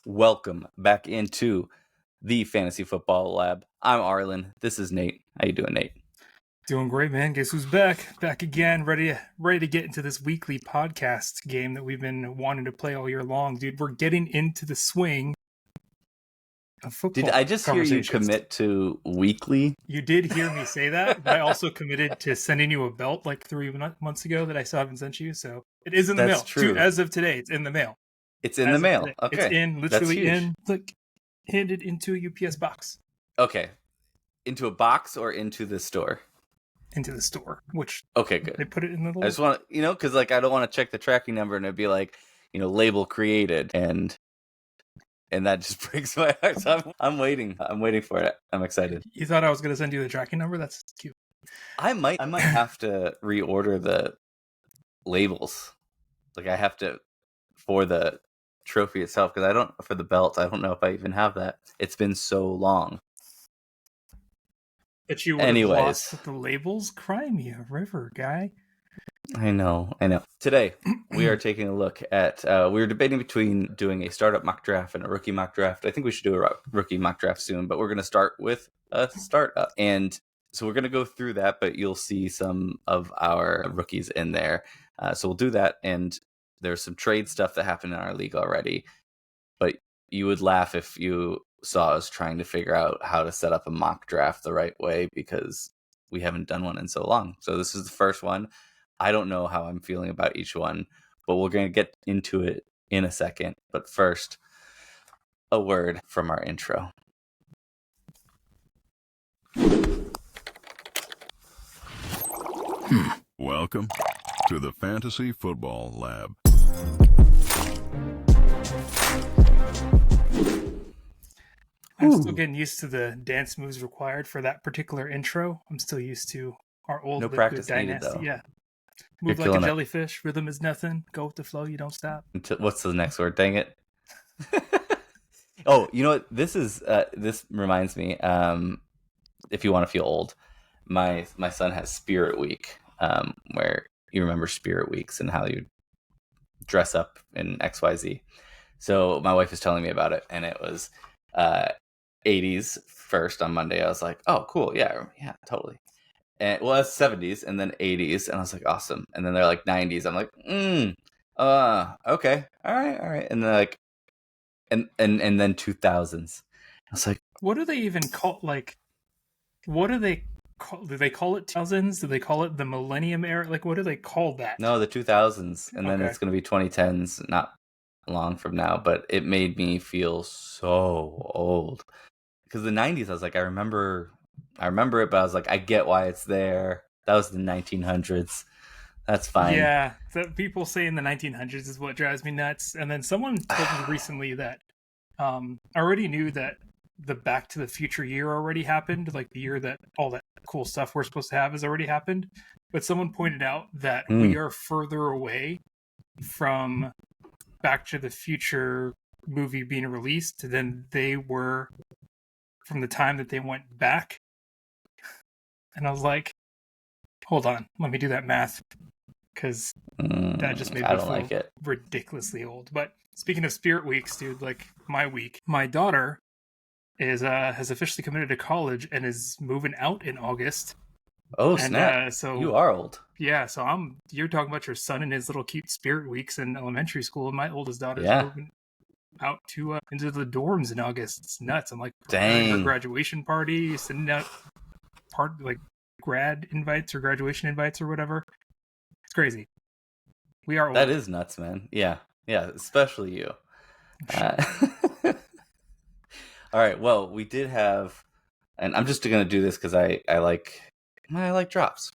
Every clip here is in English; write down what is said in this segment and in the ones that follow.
Welcome back into the Fantasy Football Lab. I'm Arlen. This is Nate. How you doing, Nate? Doing great, man. Guess who's back? Back again, ready to get into this weekly podcast game that we've been wanting to play all year long, dude. We're getting into the swing of football. Did I just hear you commit to weekly? You did hear me say that, but I also committed to sending you a belt like 3 months ago that I still haven't sent you. So it is in the mail. True. Dude, as of today, it's in the mail. It's in the mail. Okay. It's literally handed into a UPS box. Okay. Into a box or into the store? Into the store, which okay, good. They put it in the little... I just want to, because I don't want to check the tracking number and it'd be like, label created and that just breaks my heart. So I'm waiting. I'm waiting for it. I'm excited. You thought I was going to send you the tracking number? That's cute. I might have to reorder the labels. Like I have to for the trophy itself because for the belt. I don't know if I even have that. It's been so long. But you would have lost the labels? Cry me a river, guy. I know. Today, we are taking a look at... we were debating between doing a startup mock draft and a rookie mock draft. I think we should do a rookie mock draft soon, but we're going to start with a startup. And so we're going to go through that, but you'll see some of our rookies in there. So we'll do that, and there's some trade stuff that happened in our league already. But you would laugh if you saw us trying to figure out how to set up a mock draft the right way because we haven't done one in so long. So this is the first one. I don't know how I'm feeling about each one, but we're going to get into it in a second. But first, a word from our intro. Welcome to the Fantasy Football Lab. I'm still getting used to the dance moves required for that particular intro. I'm still used to our old practice Dynasty. Needed, though. Yeah. Move like a jellyfish. Rhythm is nothing. Go with the flow. You don't stop. What's the next word? Dang it. Oh, you know what? This reminds me. If you want to feel old, my son has Spirit Week, where you remember Spirit Weeks and how you dress up in XYZ. So my wife was telling me about it, and it was 80s first on Monday. I was like, oh, cool. Yeah, totally. And well, that's 70s and then 80s. And I was like, awesome. And then they're like 90s. I'm like, okay. All right. And then like, and then 2000s. I was like, what do they even call, like, what do they call, do they call it 2000s? Do they call it the millennium era? Like, what do they call that? No, the 2000s. And then it's going to be 2010s, not long from now. But it made me feel so old. Because the 90s, I was like, I remember it, but I was like, I get why it's there. That was the 1900s. That's fine. Yeah, the people saying the 1900s is what drives me nuts. And then someone told me recently that I already knew that the Back to the Future year already happened, like the year that all that cool stuff we're supposed to have has already happened. But someone pointed out that we are further away from Back to the Future movie being released than they were from the time that they went back. And I was like, hold on, let me do that math, because that just made me feel ridiculously old. But speaking of Spirit Weeks, dude, like my week, my daughter has officially committed to college and is moving out in August. Oh, snap. So you are old. Yeah, so you're talking about your son and his little cute Spirit Weeks in elementary school, and my oldest daughter's moving out to into the dorms in August. It's nuts. I'm like, dang, her graduation party, sending out grad invites or graduation invites or whatever. It's crazy. We are old. That is nuts, man. Yeah, especially you. All right. Well, we did have, and I'm just gonna do this because I like drops.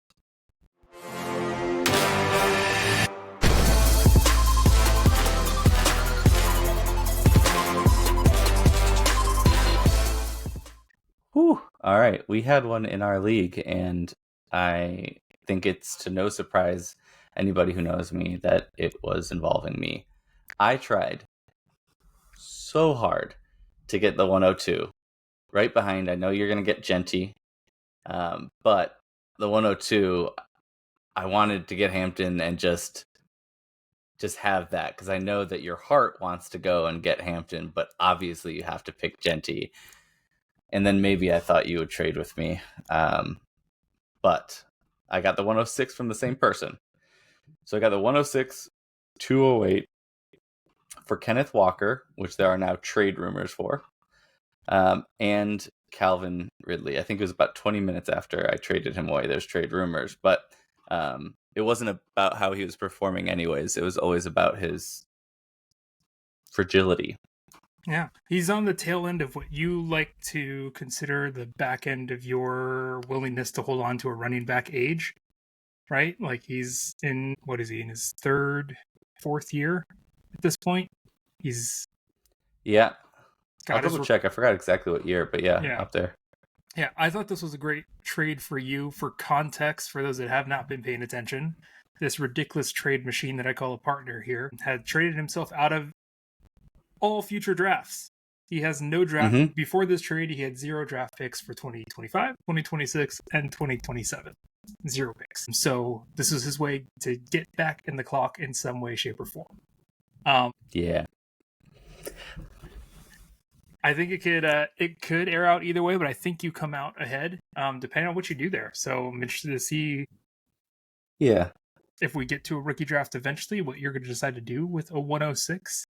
Whew. All right, we had one in our league, and I think it's to no surprise anybody who knows me that it was involving me. I tried so hard to get the 102 right behind. I know you're going to get Jeanty, but the 102, I wanted to get Hampton and just just have that, because I know that your heart wants to go and get Hampton, but obviously you have to pick Jeanty. And then maybe I thought you would trade with me. But I got the 106 from the same person. So I got the 106, 208 for Kenneth Walker, which there are now trade rumors for, and Calvin Ridley. I think it was about 20 minutes after I traded him away. There's trade rumors, but it wasn't about how he was performing anyways. It was always about his fragility. Yeah, he's on the tail end of what you like to consider the back end of your willingness to hold on to a running back age, right? Like he's in, what is he, in his fourth year at this point? Yeah. I'll double check. I forgot exactly what year, but yeah, up there. Yeah, I thought this was a great trade for you. For context, for those that have not been paying attention, this ridiculous trade machine that I call a partner here had traded himself out of all future drafts. He has no draft. Mm-hmm. Before this trade, he had 0 draft picks for 2025, 2026, and 2027. 0 picks. So this is his way to get back in the clock in some way, shape, or form. Yeah. I think it could air out either way, but I think you come out ahead, depending on what you do there. So I'm interested to see if we get to a rookie draft eventually, what you're going to decide to do with a 106.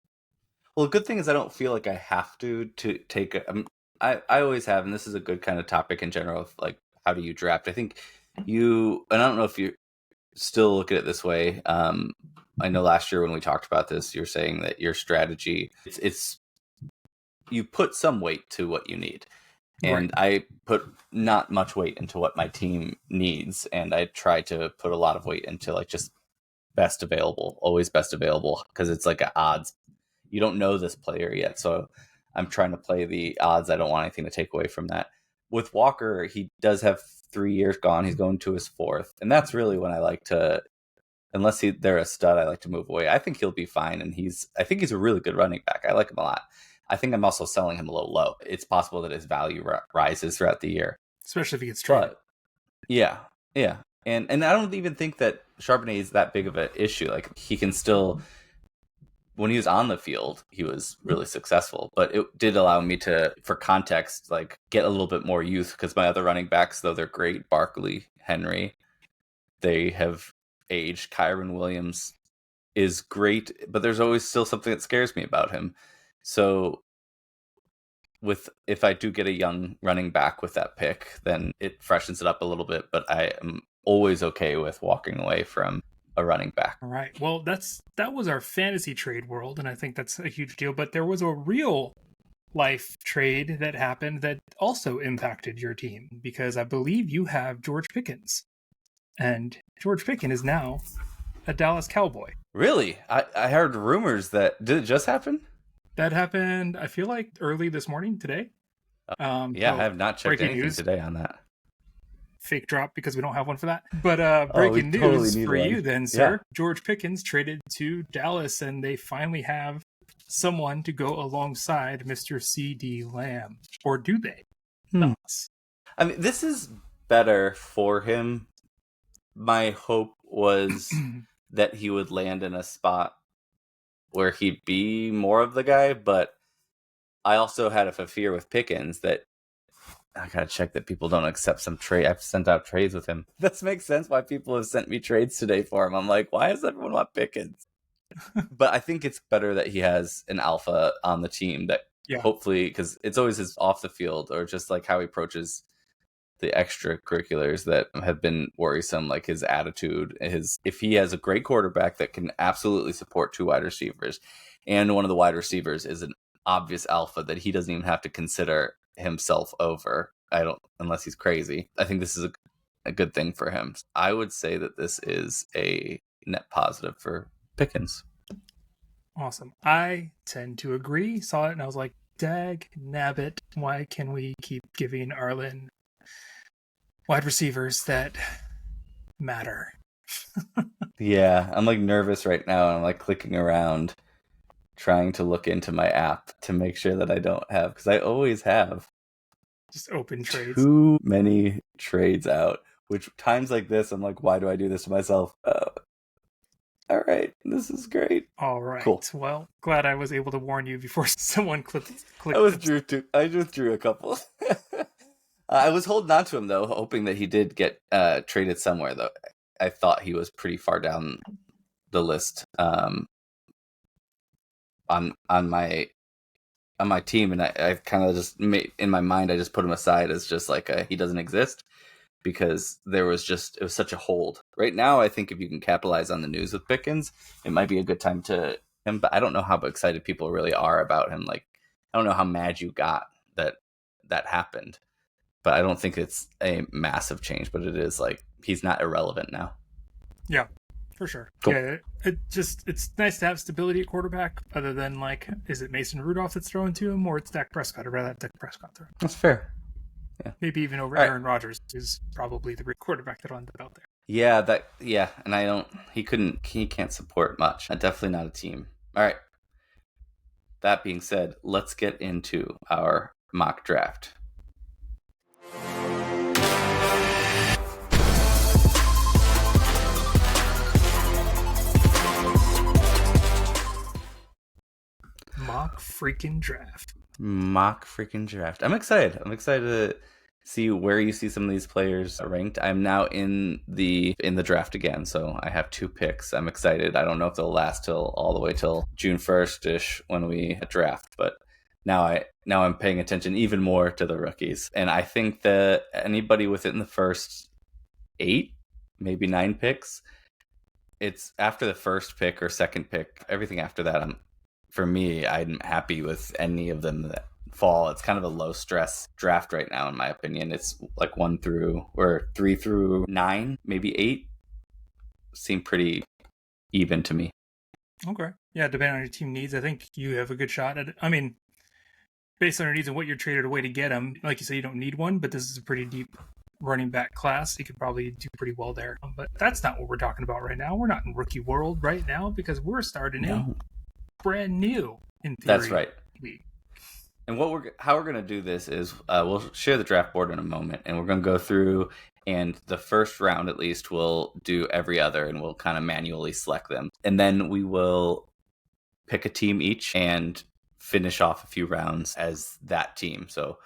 Well, the good thing is I don't feel like I have to take I always have, and this is a good kind of topic in general of like, how do you draft? I think and I don't know if you still look at it this way. I know last year when we talked about this, you're saying that your strategy, it's you put some weight to what you need. And right. I put not much weight into what my team needs. And I try to put a lot of weight into like just best available, always best available, because it's like an odds. You don't know this player yet. So I'm trying to play the odds. I don't want anything to take away from that. With Walker, he does have 3 years gone. He's going to his 4th. And that's really when I like to, unless they're a stud, I like to move away. I think he'll be fine. And I think he's a really good running back. I like him a lot. I think I'm also selling him a little low. It's possible that his value rises throughout the year. Especially if he gets traded. Yeah. And I don't even think that Charbonnet is that big of an issue. Like, he can still, when he was on the field, he was really successful. But it did allow me to, for context, like get a little bit more youth, because my other running backs, though they're great, Barkley, Henry, they have aged. Kyron Williams is great, but there's always still something that scares me about him. So if I do get a young running back with that pick, then it freshens it up a little bit, but I am always okay with walking away from a running back. All right. Well, that was our fantasy trade world, and I think that's a huge deal. But there was a real life trade that happened that also impacted your team, because I believe you have George Pickens. And George Pickens is now a Dallas Cowboy. Really? I heard rumors that... Did it just happen? That happened, I feel like, early this morning, today. I have not checked anything news today on that. Fake drop, because we don't have one for that. But breaking news totally for you then, sir. Yeah. George Pickens traded to Dallas, and they finally have someone to go alongside Mr. C.D. Lamb. Or do they? I mean, this is better for him. My hope was that he would land in a spot where he'd be more of the guy, but I also had a fear with Pickens that I gotta check that people don't accept some trade. I've sent out trades with him. This makes sense why people have sent me trades today for him. I'm like, why does everyone want Pickens? But I think it's better that he has an alpha on the team that hopefully, because it's always his off the field or just like how he approaches the extracurriculars that have been worrisome, like his attitude, if he has a great quarterback that can absolutely support 2 wide receivers, and one of the wide receivers is an obvious alpha that he doesn't even have to consider himself over, unless he's crazy. I think this is a good thing for him. I would say that this is a net positive for Pickens. Awesome. I tend to agree. Saw it and I was like, dag nabbit, why can we keep giving Arlen wide receivers that matter? Yeah, I'm like nervous right now, and I'm like clicking around trying to look into my app to make sure that I don't have, because I always have just open trades, too many trades out, which times like this I'm like, why do I do this to myself? All right, this is great. All right. Cool. Well, glad I was able to warn you before someone clicked. I withdrew a couple. I was holding on to him though, hoping that he did get traded somewhere. Though I thought he was pretty far down the list on my team, and I kind of just made, in my mind, I just put him aside as just like he doesn't exist, because it was such a hold. Right now, I think if you can capitalize on the news with Pickens, it might be a good time to him. But I don't know how excited people really are about him. Like, I don't know how mad you got that happened, but I don't think it's a massive change. But it is like he's not irrelevant now. Yeah, for sure. Cool. Yeah, it's nice to have stability at quarterback. Other than like, is it Mason Rudolph that's throwing to him, or it's Dak Prescott? I'd rather have Dak Prescott throw. That's fair. Yeah. Maybe even over Aaron Rodgers, who's probably the great quarterback that'll end up out there. Yeah, and he can't support much. Definitely not a team. All right. That being said, let's get into our mock draft. Mock freaking draft. I'm excited. I'm excited to see where you see some of these players ranked. I'm now in the draft again, so I have 2 picks. I'm excited. I don't know if they'll last all the way till June 1st-ish when we draft, but now I'm paying attention even more to the rookies. And I think that anybody within the first 8, maybe 9 picks, it's after the first pick or second pick, everything after that, I'm happy with any of them that fall. It's kind of a low stress draft right now, in my opinion. It's like 3 through 9, maybe 8 seem pretty even to me. Okay. Yeah, depending on your team needs, I think you have a good shot at it. I mean, based on your needs and what you're traded away to get them, like you said, you don't need one, but this is a pretty deep running back class. You could probably do pretty well there. But that's not what we're talking about right now. We're not in rookie world right now, because we're starting in brand new, in theory. That's right. And how we're going to do this is we'll share the draft board in a moment, and we're going to go through, and the first round at least we'll do every other, and we'll kind of manually select them. And then we will pick a team each and finish off a few rounds as that team. So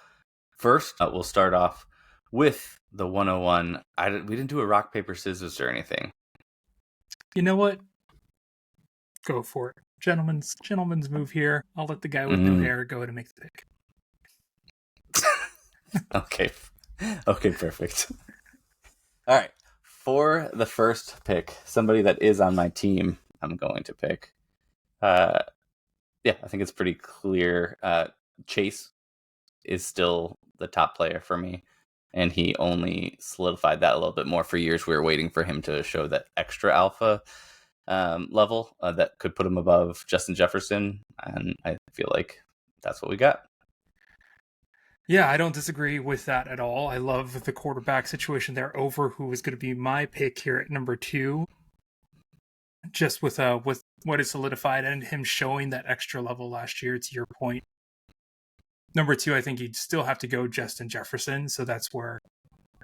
first, we'll start off with the 101. We didn't do a rock, paper, scissors or anything. You know what? Go for it. Gentleman's move here. I'll let the guy with no hair go ahead and make the pick. Okay, perfect. All right. For the first pick, somebody that is on my team, I'm going to pick. I think it's pretty clear. Chase is still the top player for me, and he only solidified that a little bit more. For years, we were waiting for him to show that extra alpha level that could put him above Justin Jefferson, and I feel like that's what we got. Yeah, I don't disagree with that at all. I love the quarterback situation there over who is going to be my pick here at number 2. Just with what is solidified and him showing that extra level last year, to your point. Number 2, I think you'd still have to go Justin Jefferson, so that's where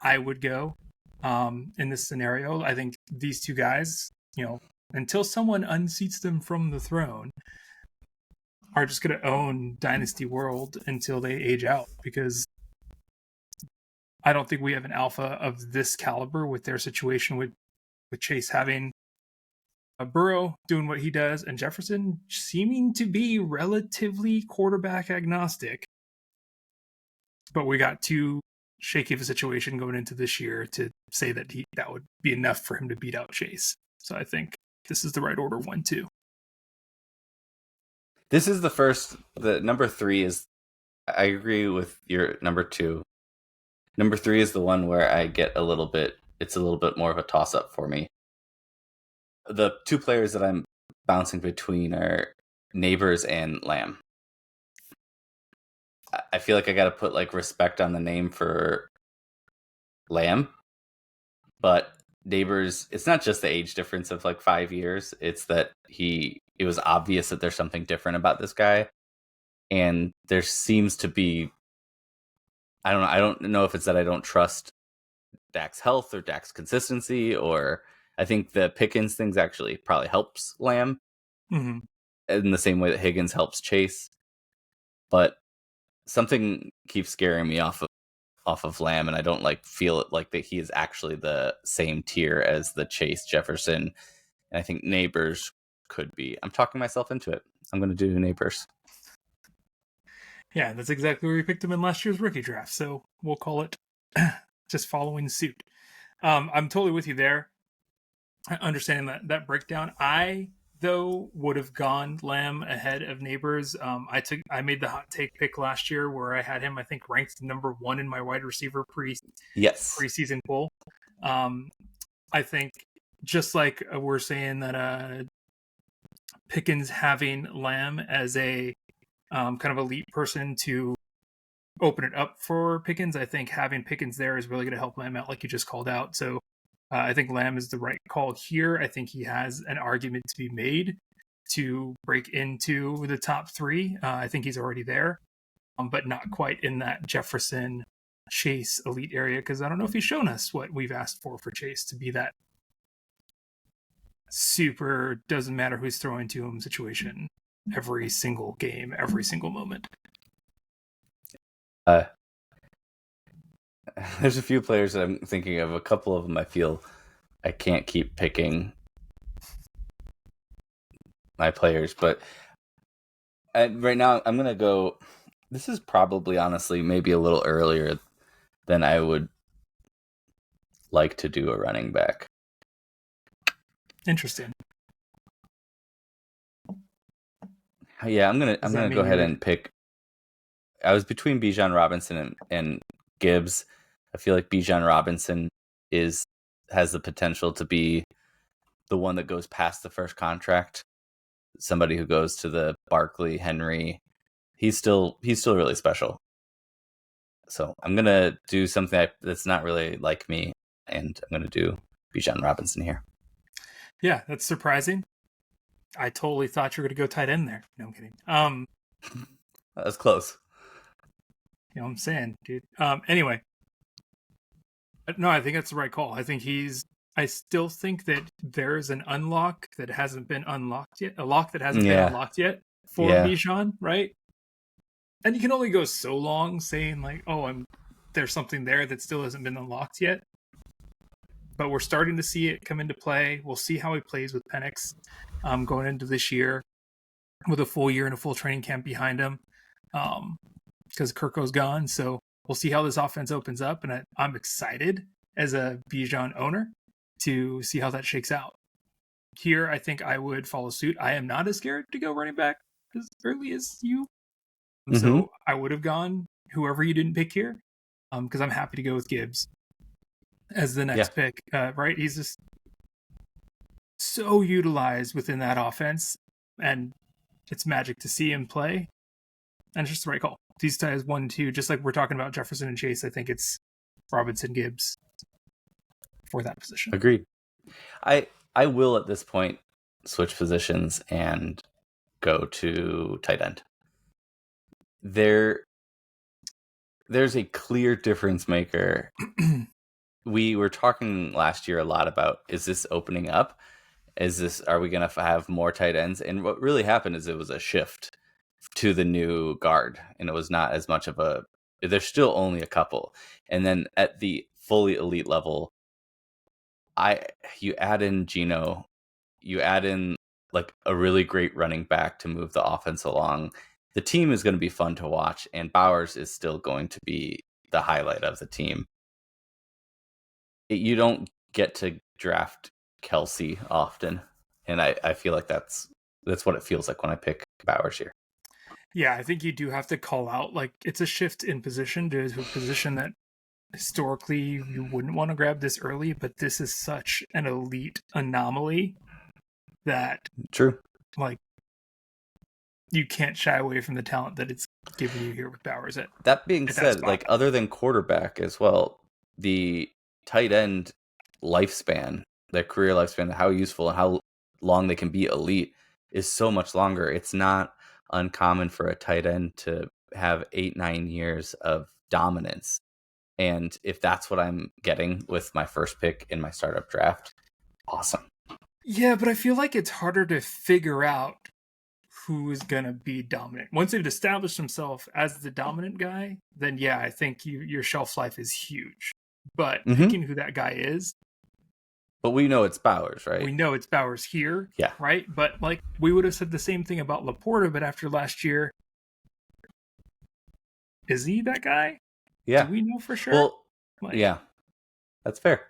I would go in this scenario. I think these 2 guys, until someone unseats them from the throne, are just going to own Dynasty World until they age out, because I don't think we have an alpha of this caliber with their situation with Chase having a Burrow doing what he does and Jefferson seeming to be relatively quarterback agnostic. But we got too shaky of a situation going into this year to say that that would be enough for him to beat out Chase. So I think this is the right order 1, 2. This is the number 3 is, I agree with your number 2. Number 3 is the one where I get it's a little bit more of a toss up for me. The 2 players that I'm bouncing between are Nabers and Lamb. I feel like I got to put like respect on the name for Lamb, but Nabers, it's not just the age difference of like 5 years. It's that it was obvious that there's something different about this guy. And there seems to be, I don't know if it's that I don't trust Dak's health or Dak's consistency, or I think the Pickens things actually probably helps Lamb Mm-hmm. in the same way that Higgins helps Chase. But something keeps scaring me off of Lamb, and I don't feel it like that he is actually the same tier as the Chase, Jefferson, and I think Nabers could be. I'm talking myself into it. I'm going to do Nabers. Yeah, that's exactly where we picked him in last year's rookie draft. So we'll call it just following suit. I'm totally with you there. Understanding that breakdown. I, though, would have gone Lamb ahead of Nabers. I made the hot take pick last year where I had him, I think, ranked number 1 in my wide receiver preseason poll. I think just like we're saying that Pickens having Lamb as a kind of elite person to open it up for Pickens, I think having Pickens there is really going to help Lamb out, like you just called out. So I think Lamb is the right call here. I think he has an argument to be made to break into the top 3. I think he's already there, but not quite in that Jefferson Chase elite area, because I don't know if he's shown us what we've asked for Chase to be that super doesn't matter who's throwing to him situation every single game, every single moment. There's a few players that I'm thinking of. A couple of them I feel I can't keep picking my players, but right now I'm going to go. This is probably honestly maybe a little earlier than I would like to do a running back. Interesting. Yeah, I'm gonna go ahead and pick. I was between Bijan Robinson and Gibbs. I feel like Bijan Robinson has the potential to be the one that goes past the first contract. Somebody who goes to the Barkley, Henry. He's still really special. So I'm gonna do something that's not really like me, and I'm gonna do Bijan Robinson here. Yeah, that's surprising. I totally thought you were going to go tight end there. No, I'm kidding. That's close. You know what I'm saying, dude. Anyway. No, I think that's the right call. I still think that there's an unlock that hasn't been unlocked yet. A lock that hasn't been unlocked yet for Bijan, right? And you can only go so long saying like, there's something there that still hasn't been unlocked yet. But we're starting to see it come into play. We'll see how he plays with Penix going into this year with a full year and a full training camp behind him because Kirko's gone. So we'll see how this offense opens up. And I'm excited as a Bijan owner to see how that shakes out. Here, I think I would follow suit. I am not as scared to go running back as early as you. Mm-hmm. So I would have gone whoever you didn't pick here because I'm happy to go with Gibbs as the next pick, right? He's just so utilized within that offense, and it's magic to see him play. And it's just the right call. These guys 1, 2, just like we're talking about Jefferson and Chase. I think it's Robinson, Gibbs for that position. Agreed. I will at this point switch positions and go to tight end. There's a clear difference maker. We were talking last year a lot about, is this opening up? Are we going to have more tight ends? And what really happened is it was a shift to the new guard. And it was not as much of there's still only a couple. And then at the fully elite level, you add in Geno, you add in like a really great running back to move the offense along. The team is going to be fun to watch, and Bowers is still going to be the highlight of the team. You don't get to draft Kelsey often, and I feel like that's what it feels like when I pick Bowers here. Yeah, I think you do have to call out, like, it's a shift in position to a position that historically you wouldn't want to grab this early, but this is such an elite anomaly that true, like, you can't shy away from the talent that it's giving you here with Bowers. That being said, like, other than quarterback as well, the tight end lifespan, their career lifespan, how useful and how long they can be elite is so much longer. It's not uncommon for a tight end to have 8-9 years of dominance. And if that's what I'm getting with my first pick in my startup draft, awesome. Yeah, but I feel like it's harder to figure out who is going to be dominant. Once they've established themselves as the dominant guy, then yeah, I think your shelf life is huge. But picking who that guy is, but we know it's Bowers, right? We know it's Bowers here, yeah, right? But like we would have said the same thing about Laporta, but after last year, is he that guy? Yeah, do we know for sure? Well, yeah, that's fair.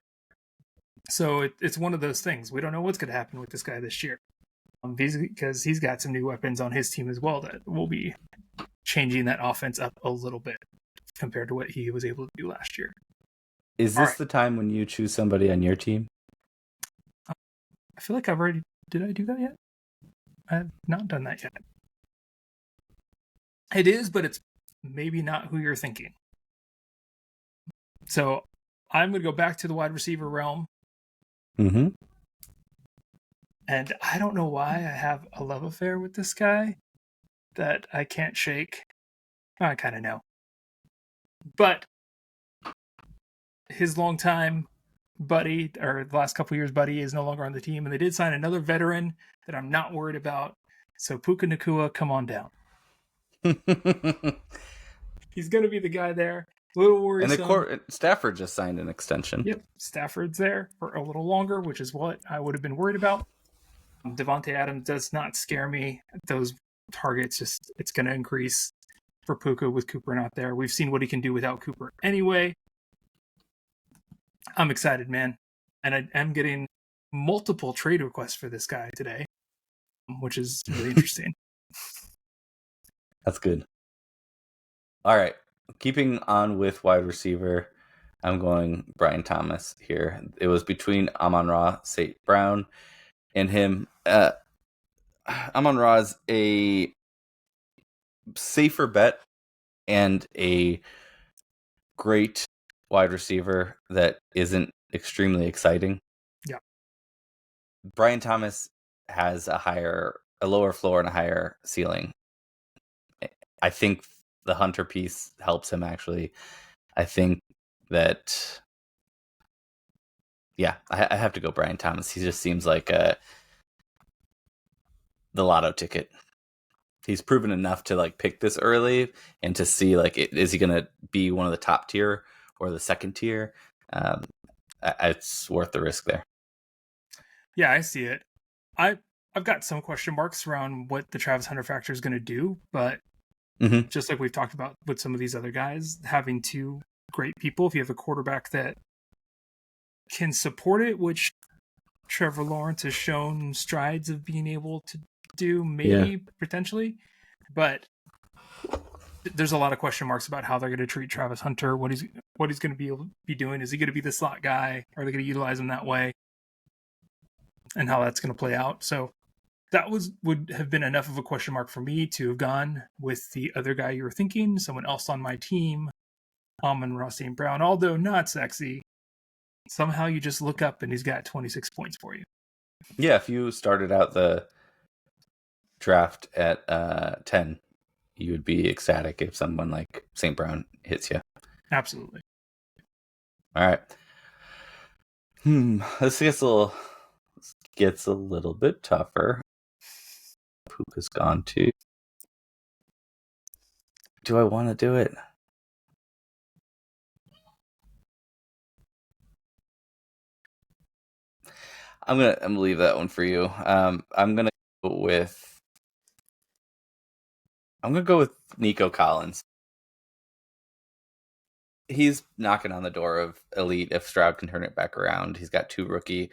So it's one of those things. We don't know what's going to happen with this guy this year. Because he's got some new weapons on his team as well that will be changing that offense up a little bit compared to what he was able to do last year. Is this the time when you choose somebody on your team? I feel like I've already... Did I do that yet? I have not done that yet. It is, but it's maybe not who you're thinking. So I'm going to go back to the wide receiver realm. Mm-hmm. And I don't know why I have a love affair with this guy that I can't shake. I kind of know. But his longtime buddy, or the last couple years buddy, is no longer on the team. And they did sign another veteran that I'm not worried about. So Puka Nacua, come on down. He's going to be the guy there. A little worrisome. And Stafford just signed an extension. Yep, Stafford's there for a little longer, which is what I would have been worried about. Devontae Adams does not scare me. Those targets, it's going to increase for Puka with Cooper not there. We've seen what he can do without Cooper anyway. I'm excited, man. And I'm getting multiple trade requests for this guy today, which is really interesting. That's good. All right. Keeping on with wide receiver, I'm going Brian Thomas here. It was between Amon-Ra St. Brown and him. Amon-Ra is a safer bet and a great wide receiver that isn't extremely exciting. Yeah. Brian Thomas has a lower floor and a higher ceiling. I think the Hunter piece helps him, actually. I think that, yeah, I have to go Brian Thomas. He just seems like the lotto ticket. He's proven enough to like pick this early and to see like is he going to be one of the top tier or the second tier. It's worth the risk there. Yeah, I see it. I've got some question marks around what the Travis Hunter factor is going to do, but just like we've talked about with some of these other guys, having two great people, if you have a quarterback that can support it, which Trevor Lawrence has shown strides of being able to do, maybe potentially, but there's a lot of question marks about how they're going to treat Travis Hunter, what he's going to be doing. Is he going to be the slot guy? Are they going to utilize him that way? And how that's going to play out. So that would have been enough of a question mark for me to have gone with the other guy you were thinking, someone else on my team, Amon-Ra St. Brown, although not sexy. Somehow you just look up and he's got 26 points for you. Yeah, if you started out the draft at 10, you would be ecstatic if someone like St. Brown hits you. Absolutely. All right. This gets a little bit tougher. Puka's gone too. Do I want to do it? I'm gonna leave that one for you. I'm gonna go with Nico Collins. He's knocking on the door of elite if Stroud can turn it back around. He's got two rookie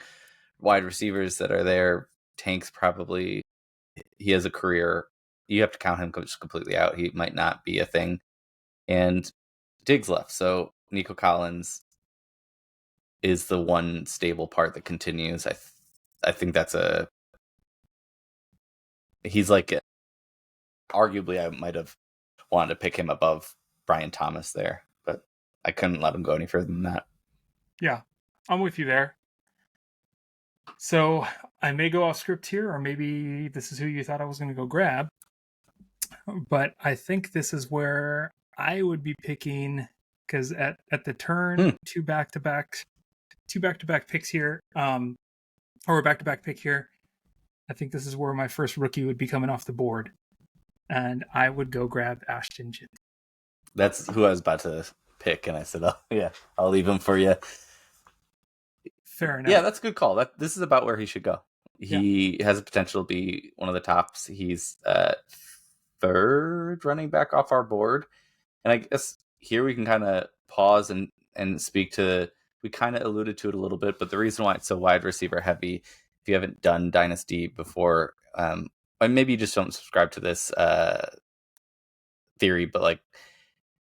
wide receivers that are there. Tank's probably, he has a career. You have to count him just completely out. He might not be a thing. And Diggs left. So Nico Collins is the one stable part that continues. I think he's like, arguably I might have wanted to pick him above Brian Thomas there, but I couldn't let him go any further than that. Yeah, I'm with you there. So I may go off script here, or maybe this is who you thought I was going to go grab. But I think this is where I would be picking, because at the turn, two back-to-back picks here. or a back-to-back pick here. I think this is where my first rookie would be coming off the board. And I would go grab Ashton Jeanty. That's who I was about to pick, and I said, "Oh yeah, I'll leave him for you." Fair enough. Yeah, that's a good call. This is about where he should go. He has the potential to be one of the tops. He's third running back off our board, and I guess here we can kind of pause and speak to. We kind of alluded to it a little bit, but the reason why it's so wide receiver heavy, if you haven't done Dynasty before, and maybe you just don't subscribe to this theory, but like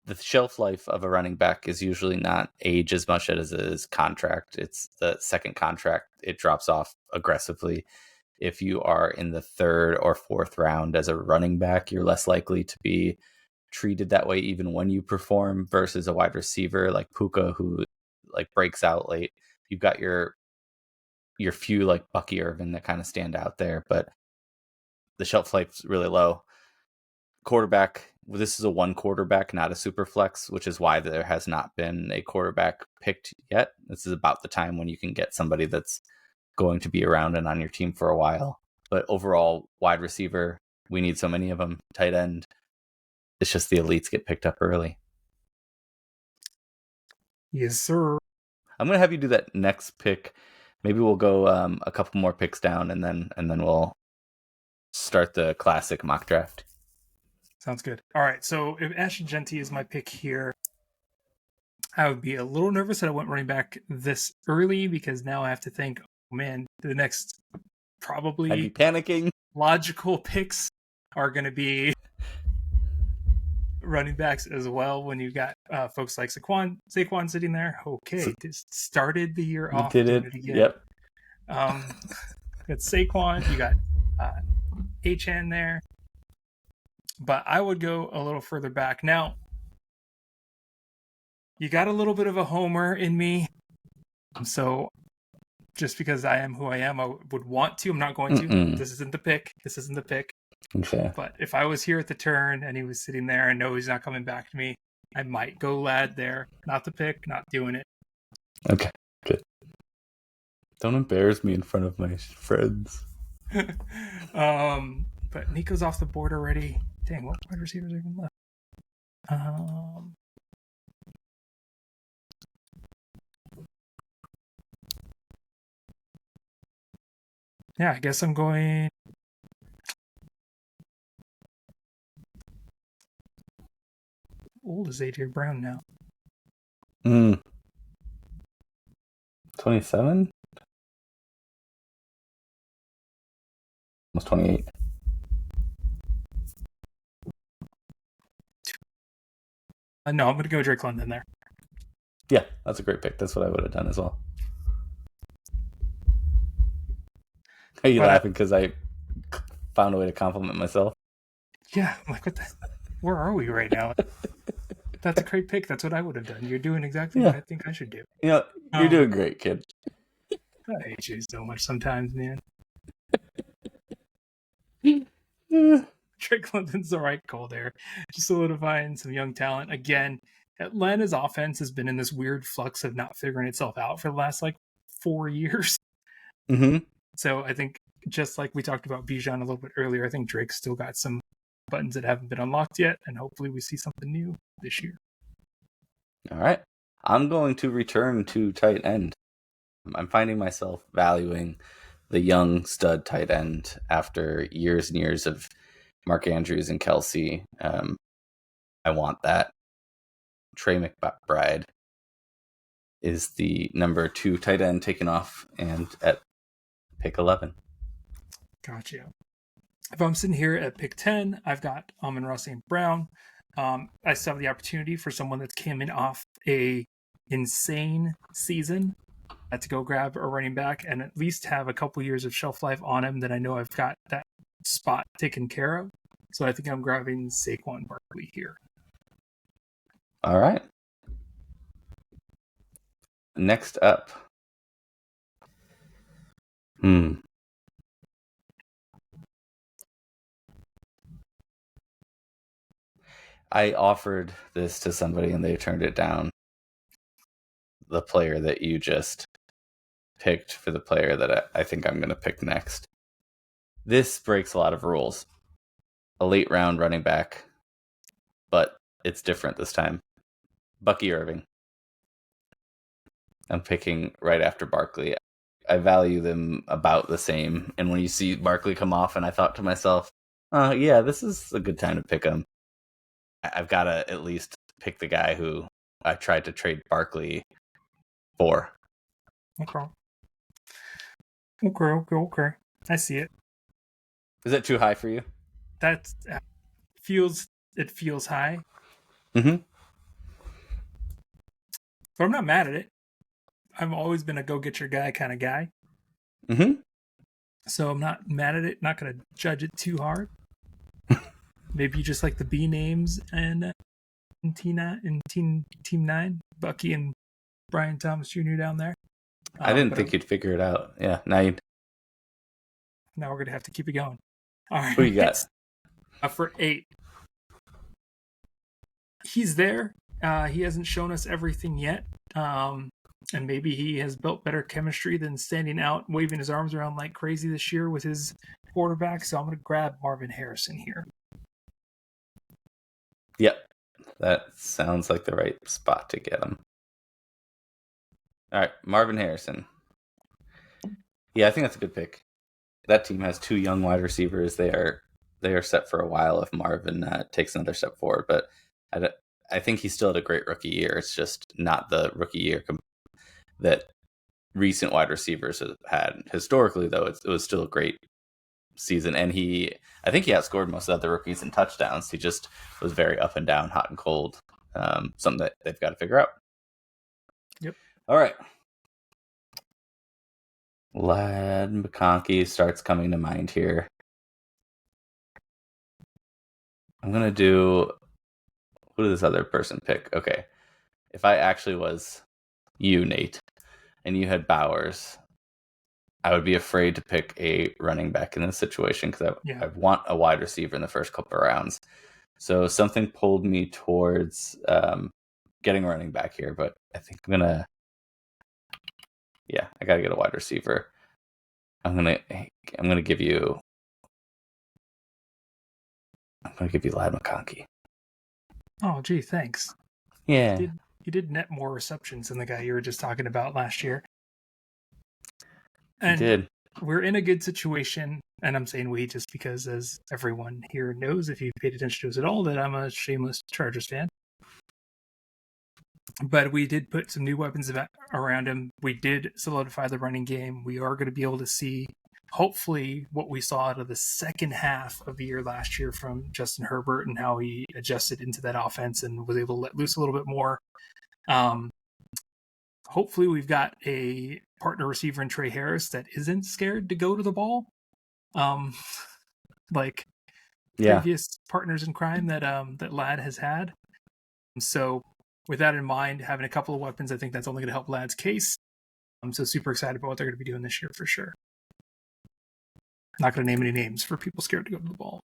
the shelf life of a running back is usually not age as much as it is contract. It's the second contract. It drops off aggressively. If you are in the third or fourth round as a running back, you're less likely to be treated that way even when you perform versus a wide receiver like Puka who like breaks out late. You've got your few like Bucky, Irving that kind of stand out there, but the shelf life's really low. Quarterback, this is a one quarterback, not a super flex, which is why there has not been a quarterback picked yet. This is about the time when you can get somebody that's going to be around and on your team for a while. But overall, wide receiver, we need so many of them. Tight end, it's just the elites get picked up early. Yes, sir. I'm going to have you do that next pick. Maybe we'll go a couple more picks down and then we'll start the classic mock draft. Sounds good. All right, so if Ashton Jeanty is my pick here, I would be a little nervous that I went running back this early because now I have to think, oh man, the next probably I'd be panicking. Logical picks are going to be running backs as well when you got folks like Saquon sitting there. Okay, just started the year off. Did it again. Yep. Got Saquon, you got H-N there. But I would go a little further back. Now, you got a little bit of a homer in me. So, just because I am who I am, I would want to. I'm not going to. This isn't the pick. Okay. But if I was here at the turn and he was sitting there and know he's not coming back to me, I might go lad there. Not the pick, not doing it. Okay, good. Don't embarrass me in front of my friends. But Nico's off the board already. Dang, what wide receivers are even left? Yeah, I guess I'm going. How old is A.J. Brown now? 27? Almost 28. No, I'm going to go Drake London there. Yeah, that's a great pick. That's what I would have done as well. Are you laughing because I found a way to compliment myself? Yeah, I'm like, where are we right now? That's a great pick. That's what I would have done. You're doing exactly what I think I should do. You know, you're doing great, kid. I hate you so much sometimes, man. Drake London's the right call there. Just solidifying some young talent. Again, Atlanta's offense has been in this weird flux of not figuring itself out for the last 4 years. Mm-hmm. So I think just like we talked about Bijan a little bit earlier, I think Drake's still got some buttons that haven't been unlocked yet, and hopefully we see something new this year. All right. I'm going to return to tight end. I'm finding myself valuing the young stud tight end after years and years of Mark Andrews and Kelsey. I want that. Trey McBride is the number 2 tight end taken off and at pick 11. Gotcha. If I'm sitting here at pick 10, I've got Amon-Ra St. Brown. I still have the opportunity for someone that came in off a insane season to go grab a running back and at least have a couple years of shelf life on him that I know I've got that spot taken care of. So I think I'm grabbing Saquon Barkley here. All right. Next up. I offered this to somebody and they turned it down. The player that you just picked for the player that I think I'm going to pick next. This breaks a lot of rules. A late round running back, but it's different this time. Bucky Irving. I'm picking right after Barkley. I value them about the same. And when you see Barkley come off, and I thought to myself, yeah, this is a good time to pick him. I've got to at least pick the guy who I tried to trade Barkley for. Okay. I see it. Is that too high for you? That feels high. Mm-hmm. But I'm not mad at it. I've always been a go get your guy kind of guy. Mm-hmm. So I'm not mad at it. Not going to judge it too hard. Maybe you just like the B names and Team 9, Bucky and Brian Thomas Jr. down there. I didn't think you'd figure it out. Yeah, now we're going to have to keep it going. All right. Who you got? For 8. He's there. He hasn't shown us everything yet. And maybe he has built better chemistry than standing out, waving his arms around like crazy this year with his quarterback. So I'm going to grab Marvin Harrison here. Yep. That sounds like the right spot to get him. All right, Marvin Harrison. Yeah, I think that's a good pick. That team has 2 young wide receivers. They are set for a while if Marvin takes another step forward. But I think he still had a great rookie year. It's just not the rookie year that recent wide receivers have had. Historically, though, it was still a great season. And I think he outscored most of the other rookies in touchdowns. He just was very up and down, hot and cold. Something that they've got to figure out. Yep. All right. Lad McConkey starts coming to mind here. I'm going to do... Who did this other person pick? Okay. If I actually was you, Nate, and you had Bowers, I would be afraid to pick a running back in this situation because I want a wide receiver in the first couple of rounds. So something pulled me towards getting a running back here, but I think I'm going to... Yeah, I got to get a wide receiver. I'm going to give you... I'm going to give you Lad McConkey. Oh, gee, thanks. Yeah. You did net more receptions than the guy you were just talking about last year. And he did. We're in a good situation, and I'm saying we just because, as everyone here knows, if you paid attention to us at all, that I'm a shameless Chargers fan. But we did put some new weapons around him. We did solidify the running game. We are going to be able to see, hopefully, what we saw out of the second half of the year last year from Justin Herbert and how he adjusted into that offense and was able to let loose a little bit more. Hopefully, we've got a partner receiver in Trey Harris that isn't scared to go to the ball. Like previous partners in crime that Lad has had. So with that in mind, having a couple of weapons, I think that's only going to help Lad's case. I'm so super excited about what they're going to be doing this year for sure. Not going to name any names for people scared to go to the ball.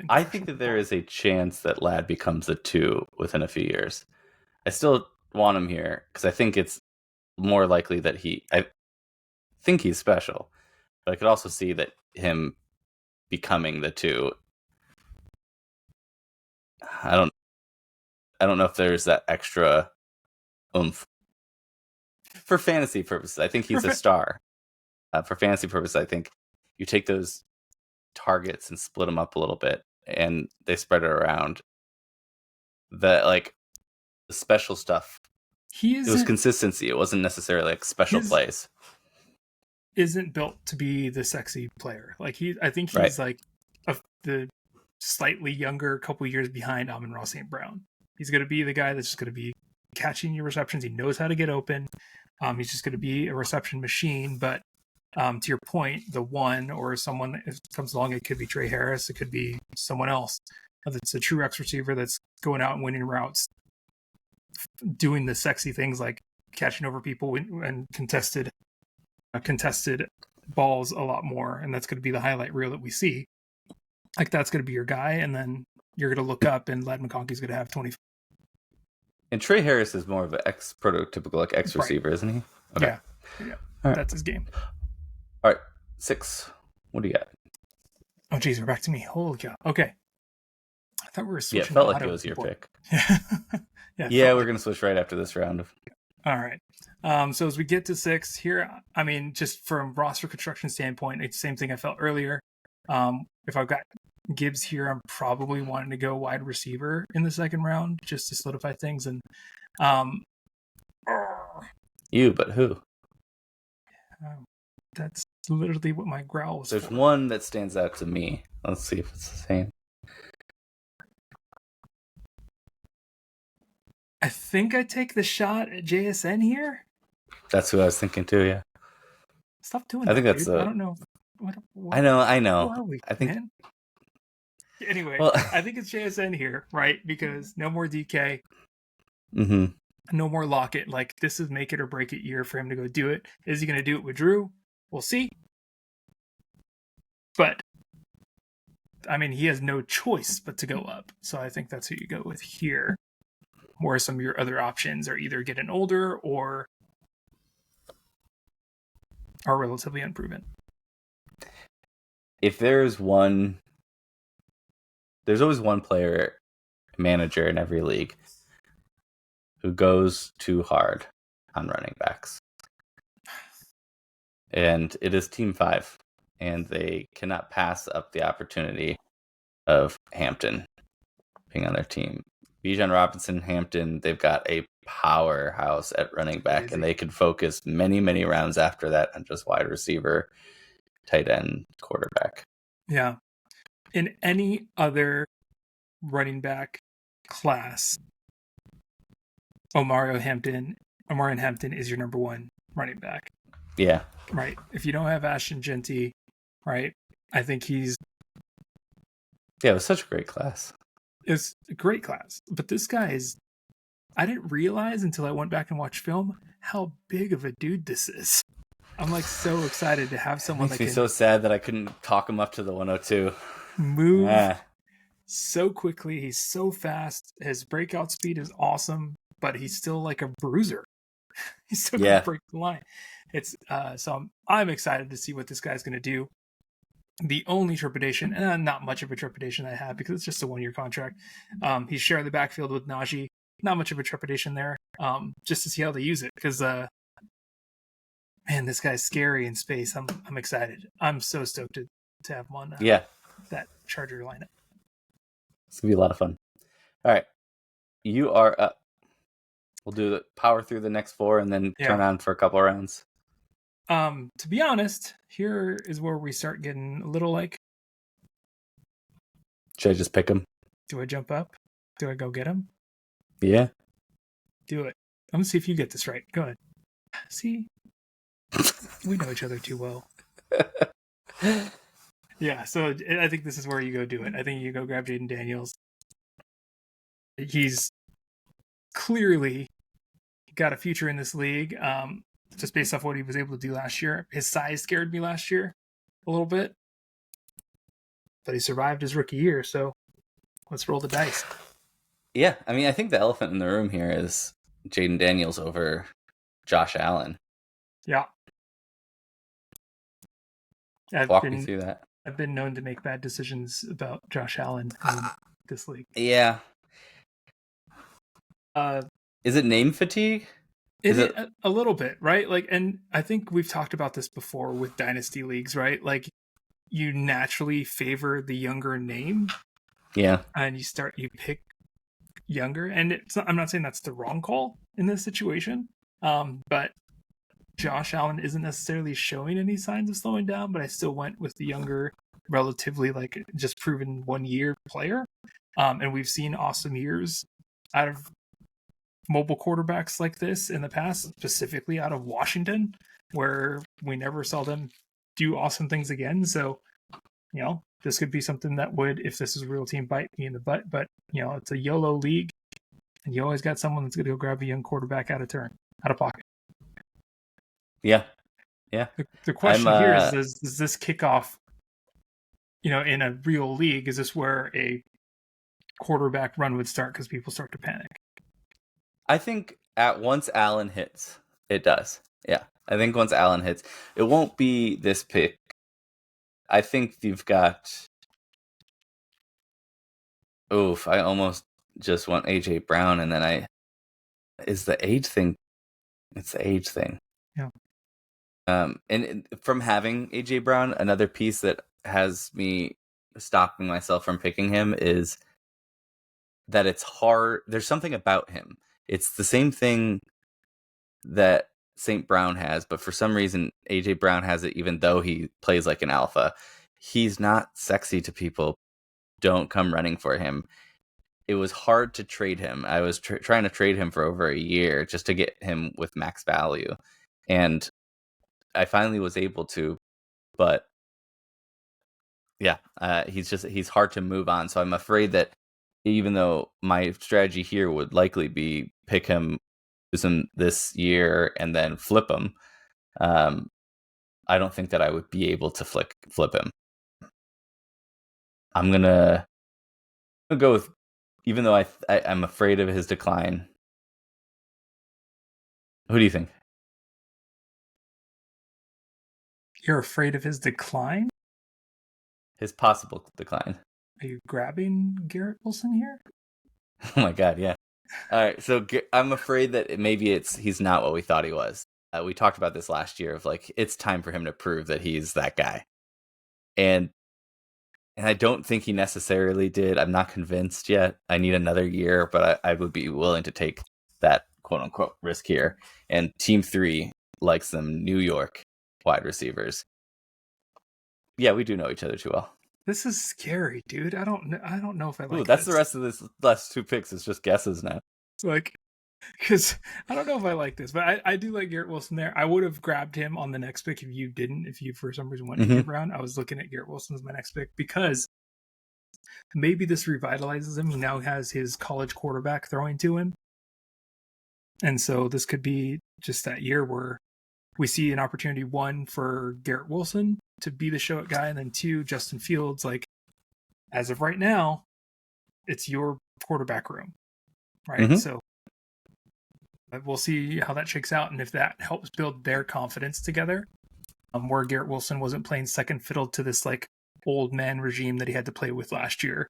I think that there is a chance that Lad becomes a 2 within a few years. I still want him here because I think it's more likely that I think he's special, but I could also see that him becoming the 2. I don't know if there's that extra oomph for fantasy purposes. I think he's a star. For fantasy purposes, I think you take those targets and split them up a little bit, and they spread it around. The special stuff. It was consistency. It wasn't necessarily like special plays. Isn't built to be the sexy player. I think he's like the slightly younger, couple years behind Amon-Ra St. Brown. He's going to be the guy that's just going to be catching your receptions. He knows how to get open. He's just going to be a reception machine. But to your point, the one or someone if comes along, it could be Trey Harris. It could be someone else. That's a true X receiver that's going out and winning routes, doing the sexy things like catching over people and contested balls a lot more. And that's going to be the highlight reel that we see. Like that's going to be your guy. And then you're going to look up and Lad McConkey's going to have 20. And Trey Harris is more of an prototypical X receiver, isn't he? Okay. Yeah. Yeah, right. that's his game. All right, 6. What do you got? Oh, geez, we're back to me. Holy cow. Okay. I thought we were switching. Yeah, it felt like auto it was your pick. Yeah, we're going to switch right after this round. All right. So as we get to 6 here, I mean, just from roster construction standpoint, it's the same thing I felt earlier. If I've got Gibbs here, I'm probably wanting to go wide receiver in the second round just to solidify things. And but who? That's literally what my growl was. There's for. one that stands out to me. Let's see if it's the same. I think I take the shot at JSN here. That's who I was thinking too. Yeah. Stop doing. I think that, that's. I don't know. What, I know. Who are we, I think. Man? Anyway, well, I think it's JSN here, right? Because no more DK. Mm-hmm. No more Lockett. Like, this is make it or break it year for him to go do it. Is he going to do it with Drew? We'll see. But, I mean, he has no choice but to go up. So I think that's who you go with here. Where some of your other options are either getting older or are relatively unproven. If there's always one player, manager in every league who goes too hard on running backs. And it is Team 5. And they cannot pass up the opportunity of Hampton being on their team. Bijan Robinson, Hampton, they've got a powerhouse at running back. Crazy. And they could focus many, many rounds after that on just wide receiver, tight end, quarterback. Yeah. In any other running back class, Omarion Hampton is your number one running back. Yeah. Right. If you don't have Ashton Jeanty, right, I think he's... Yeah, it was such a great class. It's a great class. But this guy is... I didn't realize until I went back and watched film how big of a dude this is. I'm like so excited to have someone that makes me so sad that I couldn't talk him up to the 102. Move so quickly. He's so fast. His breakout speed is awesome, but he's still like a bruiser. He's still going to break the line. It's so I'm excited to see what this guy's going to do. The only trepidation, and not much of a trepidation I have because it's just a 1-year contract. He's sharing the backfield with Najee. Not much of a trepidation there. Just to see how they use it because man, this guy's scary in space. I'm excited. I'm so stoked to have him on that Charger lineup. It's gonna be a lot of fun. All right, you are up. We'll do the power through the next 4 and then turn on for a couple of rounds. To be honest, here is where we start getting a little like... Should I just pick him? Do I jump up? Do I go get him? Yeah. Do it. I'm going to see if you get this right. Go ahead. See? We know each other too well. Yeah, so I think this is where you go do it. I think you go grab Jaden Daniels. He's clearly got a future in this league. Just based off what he was able to do last year. His size scared me last year a little bit. But he survived his rookie year, so let's roll the dice. Yeah, I mean, I think the elephant in the room here is Jaden Daniels over Josh Allen. Yeah. Walk me through that. I've been known to make bad decisions about Josh Allen in this league. Yeah. Is it name fatigue? Is it a little bit, right? Like, and I think we've talked about this before with Dynasty leagues, right? Like, you naturally favor the younger name. Yeah. And you pick younger. And I'm not saying that's the wrong call in this situation. But Josh Allen isn't necessarily showing any signs of slowing down, but I still went with the younger, relatively like just proven 1-year player. And we've seen awesome years out of mobile quarterbacks like this in the past, specifically out of Washington, where we never saw them do awesome things again. So, this could be something that would, if this is a real team, bite me in the butt. But, it's a YOLO league, and you always got someone that's going to go grab a young quarterback out of pocket. Yeah. Yeah. The question here is, does this kick off, in a real league? Is this where a quarterback run would start because people start to panic? I think at once Allen hits, it does. Yeah. I think once Allen hits, it won't be this pick. I think you've got. Oof! I almost just want AJ Brown, and then is the age thing. It's the age thing. Yeah. And from having AJ Brown, another piece that has me stopping myself from picking him is that it's hard. There's something about him. It's the same thing that St. Brown has, but for some reason AJ Brown has it even though he plays like an alpha. He's not sexy to people. Don't come running for him. It was hard to trade him. I was trying to trade him for over a year just to get him with max value. And I finally was able to, but yeah, he's hard to move on. So I'm afraid that even though my strategy here would likely be pick him, use him this year, and then flip him, I don't think that I would be able to flip him. I'm gonna go with, even though I'm afraid of his decline. Who do you think? You're afraid of his decline? His possible decline. Are you grabbing Garrett Wilson here? Oh my god, yeah. All right, so I'm afraid that maybe he's not what we thought he was. We talked about this last year of like, it's time for him to prove that he's that guy. And I don't think he necessarily did. I'm not convinced yet. I need another year, but I would be willing to take that quote-unquote risk here. And Team 3 likes them New York wide receivers. Yeah, we do know each other too well. This is scary, dude. I don't know if I like. Ooh, that's the rest of this last two picks is just guesses now. Like, because I don't know if I like this, but I do like Garrett Wilson there. I would have grabbed him on the next pick if you didn't. If you for some reason went AJ Brown, I was looking at Garrett Wilson as my next pick because maybe this revitalizes him. He now has his college quarterback throwing to him, and so this could be just that year where we see an opportunity, one, for Garrett Wilson to be the show-up guy, and then two, Justin Fields, like, as of right now, it's your quarterback room, right? So we'll see how that shakes out, and if that helps build their confidence together, where Garrett Wilson wasn't playing second fiddle to this, like, old man regime that he had to play with last year,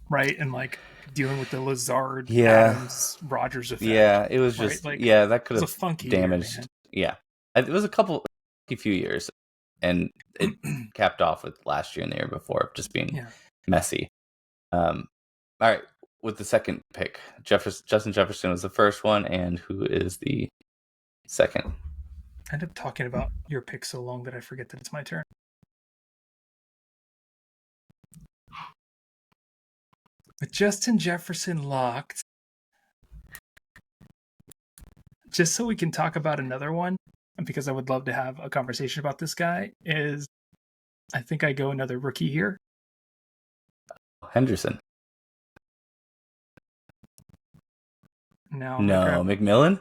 right? And, like, dealing with the Lazard, Adams, Rodgers effect. Yeah, it was just, right? Like, that could have funky damaged. Year, it was a few years, and it capped off with last year and the year before just being messy. All right, with the second pick, Justin Jefferson was the first one, and who is the second? I end up talking about your pick so long that I forget that it's my turn. With Justin Jefferson locked, just so we can talk about another one, because I would love to have a conversation about this guy, is I think I go another rookie here. Henderson. No, McMillan?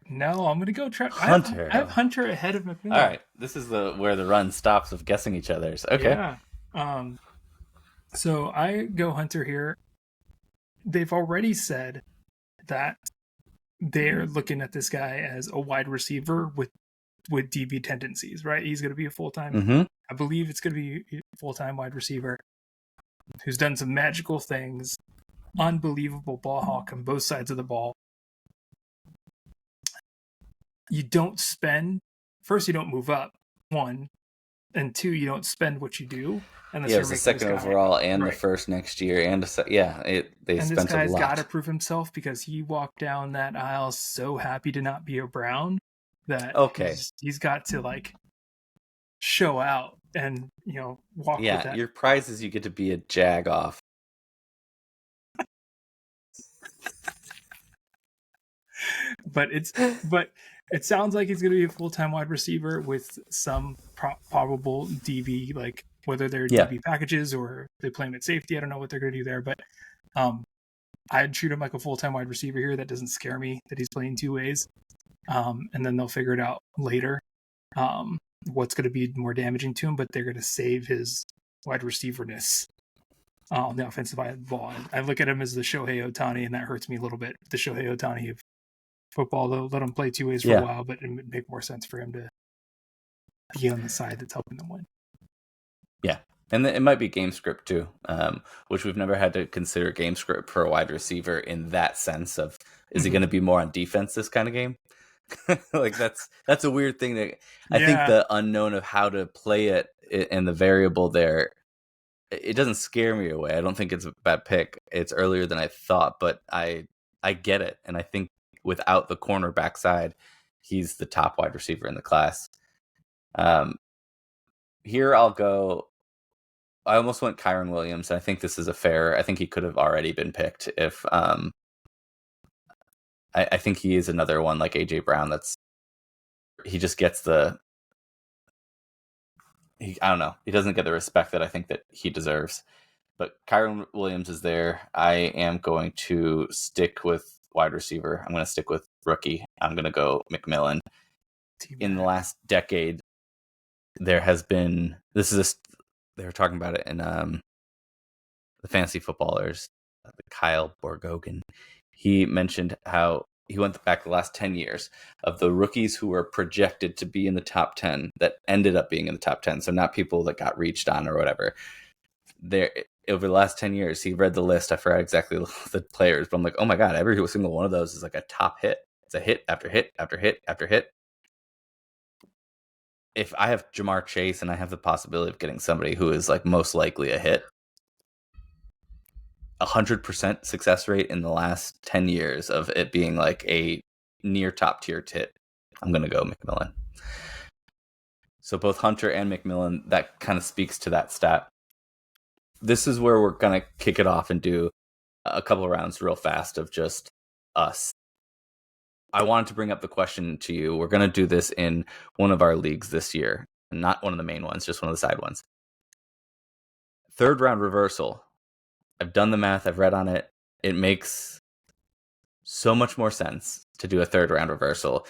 No, I'm going to go Hunter. I have Hunter ahead of McMillan. All right, this is where the run stops of guessing each other's. Okay. Yeah. So I go Hunter here. They've already said that they're looking at this guy as a wide receiver with DB tendencies, right? He's going to be a full-time, I believe it's going to be a full-time wide receiver who's done some magical things, unbelievable ball hawk on both sides of the ball. You don't spend, first, you don't move up, one, and two, you don't spend what you do. And it's the second overall and the first next year, and they spent a lot. And this guy's got to prove himself because he walked down that aisle so happy to not be a Brown that he's got to like show out and walk. with that. Your prize is you get to be a jag off. But it sounds like he's going to be a full-time wide receiver with some probable DB, like whether they're DB packages or they play him at safety. I don't know what they're going to do there, but I'd treat him like a full-time wide receiver here. That doesn't scare me that he's playing two ways. And then they'll figure it out later what's going to be more damaging to him, but they're going to save his wide receiverness on the offensive side of the ball. I look at him as the Shohei Ohtani, and that hurts me a little bit. The Shohei Ohtani of football. They'll let him play two ways for a while, but it would make more sense for him to be on the side that's helping them win. Yeah. And it might be game script too, which we've never had to consider game script for a wide receiver in that sense of, is he going to be more on defense this kind of game? Like that's a weird thing that I think the unknown of how to play it and the variable there, it doesn't scare me away. I don't think it's a bad pick. It's earlier than I thought, but I get it. And I think without the cornerback side, he's the top wide receiver in the class. Here I'll go. I almost went Kyren Williams. I think this is I think he could have already been picked if I think he is another one like AJ Brown. He just gets I don't know. He doesn't get the respect that I think that he deserves. But Kyren Williams is there. I am going to stick with wide receiver. I'm going to stick with rookie. I'm going to go McMillan. In the last decade, there has been they were talking about it in the Fantasy Footballers, Kyle Borgogan. He mentioned how he went back the last 10 years of the rookies who were projected to be in the top 10 that ended up being in the top 10. So not people that got reached on or whatever. There, over the last 10 years, he read the list. I forgot exactly the players, but I'm like, oh my God, every single one of those is like a top hit. It's a hit after hit after hit after hit. If I have Jamar Chase and I have the possibility of getting somebody who is like most likely a hit, 100% success rate in the last 10 years of it being like a near top tier hit, I'm going to go McMillan. So both Hunter and McMillan, that kind of speaks to that stat. This is where we're going to kick it off and do a couple of rounds real fast of just us. I wanted to bring up the question to you. We're going to do this in one of our leagues this year, not one of the main ones, just one of the side ones. Third round reversal. I've done the math. I've read on it. It makes so much more sense to do a third round reversal.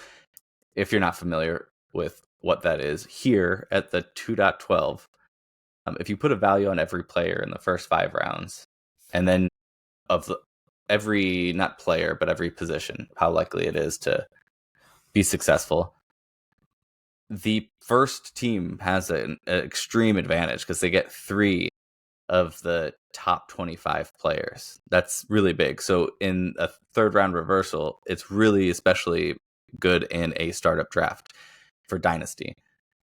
If you're not familiar with what that is, here at the 2.12, if you put a value on every player in the first 5 rounds, and then every, not player, but every position, how likely it is to be successful, the first team has an extreme advantage because they get 3 of the top 25 players. That's really big. So in a third round reversal, it's really especially good in a startup draft for Dynasty.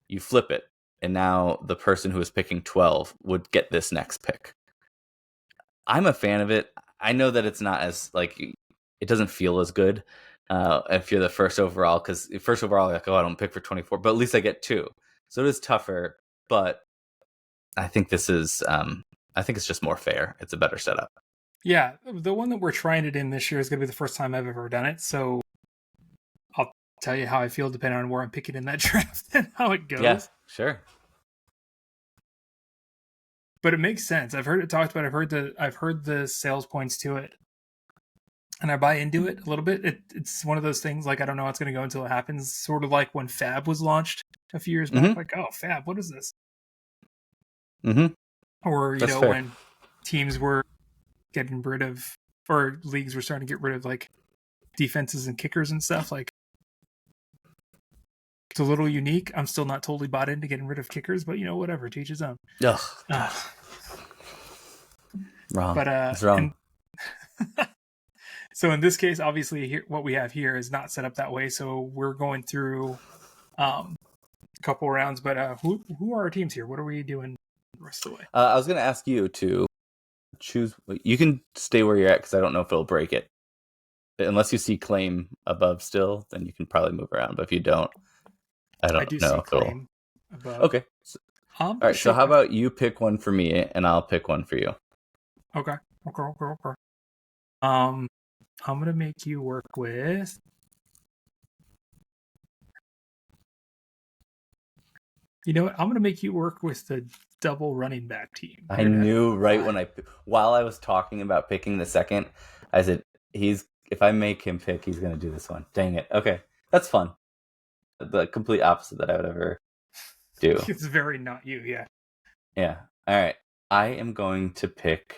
You flip it, and now the person who is picking 12 would get this next pick. I'm a fan of it. I know that it's not as like, it doesn't feel as good if you're the first overall, because first overall, like, oh, I don't pick for 24, but at least I get 2. So it is tougher, but I think this is, I think it's just more fair. It's a better setup. Yeah, the one that we're trying it in this year is going to be the first time I've ever done it. So I'll tell you how I feel depending on where I'm picking in that draft and how it goes. Yeah, sure. But it makes sense. I've heard it talked about. I've heard the sales points to it, and I buy into it a little bit. It's one of those things like I don't know how it's going to go until it happens. Sort of like when Fab was launched a few years back. Like, oh, Fab, what is this? Mm-hmm. Or, That's fair. When teams were getting rid of, or leagues were starting to get rid of, like, defenses and kickers and stuff, like, it's a little unique. I'm still not totally bought into getting rid of kickers, but, whatever, to each his own. Ugh. Wrong. But, it's wrong. So in this case, obviously, what we have here is not set up that way, so we're going through a couple rounds, but who are our teams here? What are we doing the rest of the way? I was going to ask you to choose. You can stay where you're at because I don't know if it'll break it. Unless you see claim above still, then you can probably move around. But if you don't, I do know see if it'll. claim above. Okay. All right. So how about you pick one for me and I'll pick one for you? Okay. I'm going to make you work with... You know what? I'm going to make you work with the double running back team. I knew while I was talking about picking the second, I said, if I make him pick, he's going to do this one. Dang it. Okay. That's fun. The complete opposite that I would ever do. It's very not you, yeah. Yeah. All right. I am going to pick...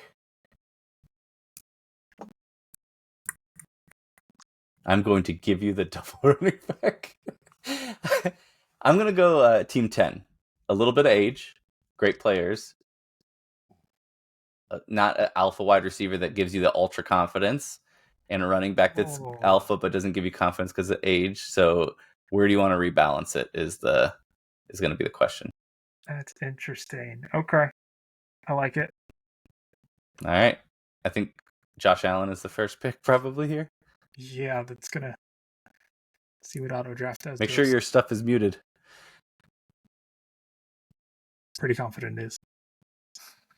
I'm going to give you the double running back. I'm going to go Team 10. A little bit of age, great players. Not an alpha wide receiver that gives you the ultra confidence, and a running back that's alpha but doesn't give you confidence because of age. So where do you want to rebalance it is going to be the question. That's interesting. Okay. I like it. All right. I think Josh Allen is the first pick probably here. Yeah, that's going to see what auto draft does. Make sure your stuff is muted. Pretty confident it is.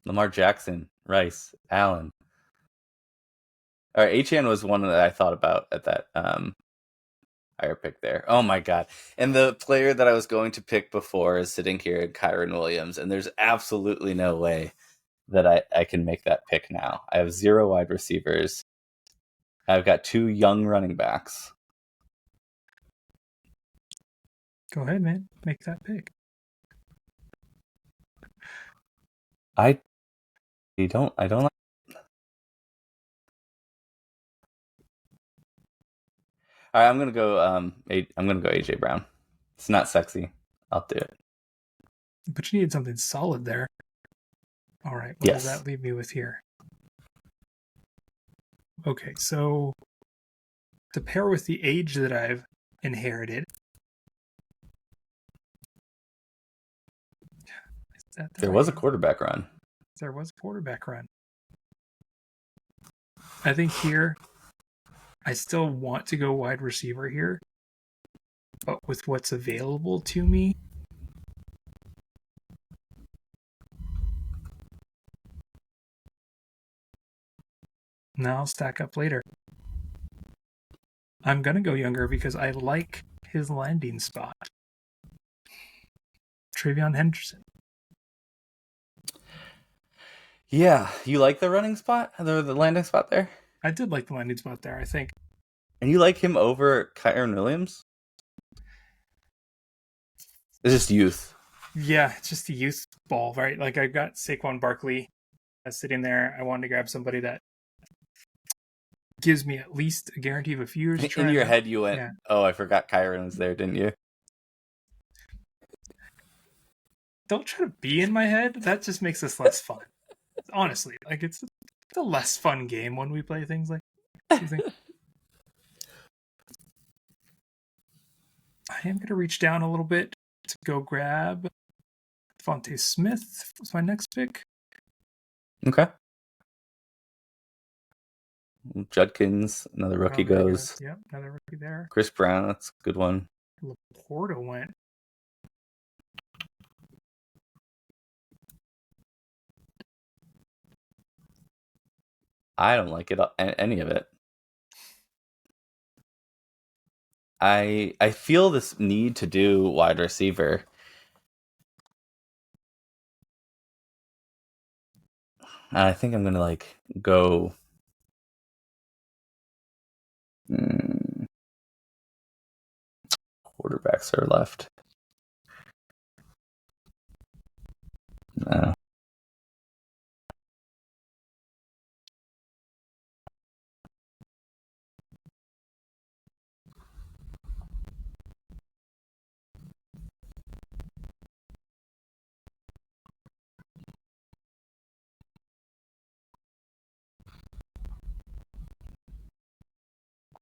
Lamar Jackson, Rice, Allen. All right, Achane was one that I thought about at that higher pick there. Oh my god. And the player that I was going to pick before is sitting here in Kyren Williams, and there's absolutely no way that I can make that pick now. I have 0 wide receivers. I've got 2 young running backs. Go ahead, man. Make that pick. I don't like. All right, I'm gonna go. I'm gonna go AJ Brown. It's not sexy. I'll do it. But you needed something solid there. All right. What does that leave me with here? Okay, so to pair with the age that I've inherited. There was a quarterback run. There was a quarterback run. I think here, I still want to go wide receiver here, but with what's available to me, now I'll stack up later. I'm going to go younger because I like his landing spot. Travion Henderson. Yeah, you like the running spot? The landing spot there? I did like the landing spot there, I think. And you like him over Kyren Williams? It's just youth. Yeah, it's just the youth ball, right? Like, I've got Saquon Barkley sitting there. I wanted to grab somebody that gives me at least a guarantee of a few years. In your head, you went, oh, I forgot Kyren was there, didn't you? Don't try to be in my head. That just makes this less fun. Honestly, like, it's a less fun game when we play things like this. I am going to reach down a little bit to go grab Devontae Smith was my next pick. Okay. Judkins, another rookie goes. Yep, another rookie there. Chris Brown, that's a good one. Laporta went. I don't like it, any of it. I feel this need to do wide receiver. And I think I'm going to go quarterbacks are left. No.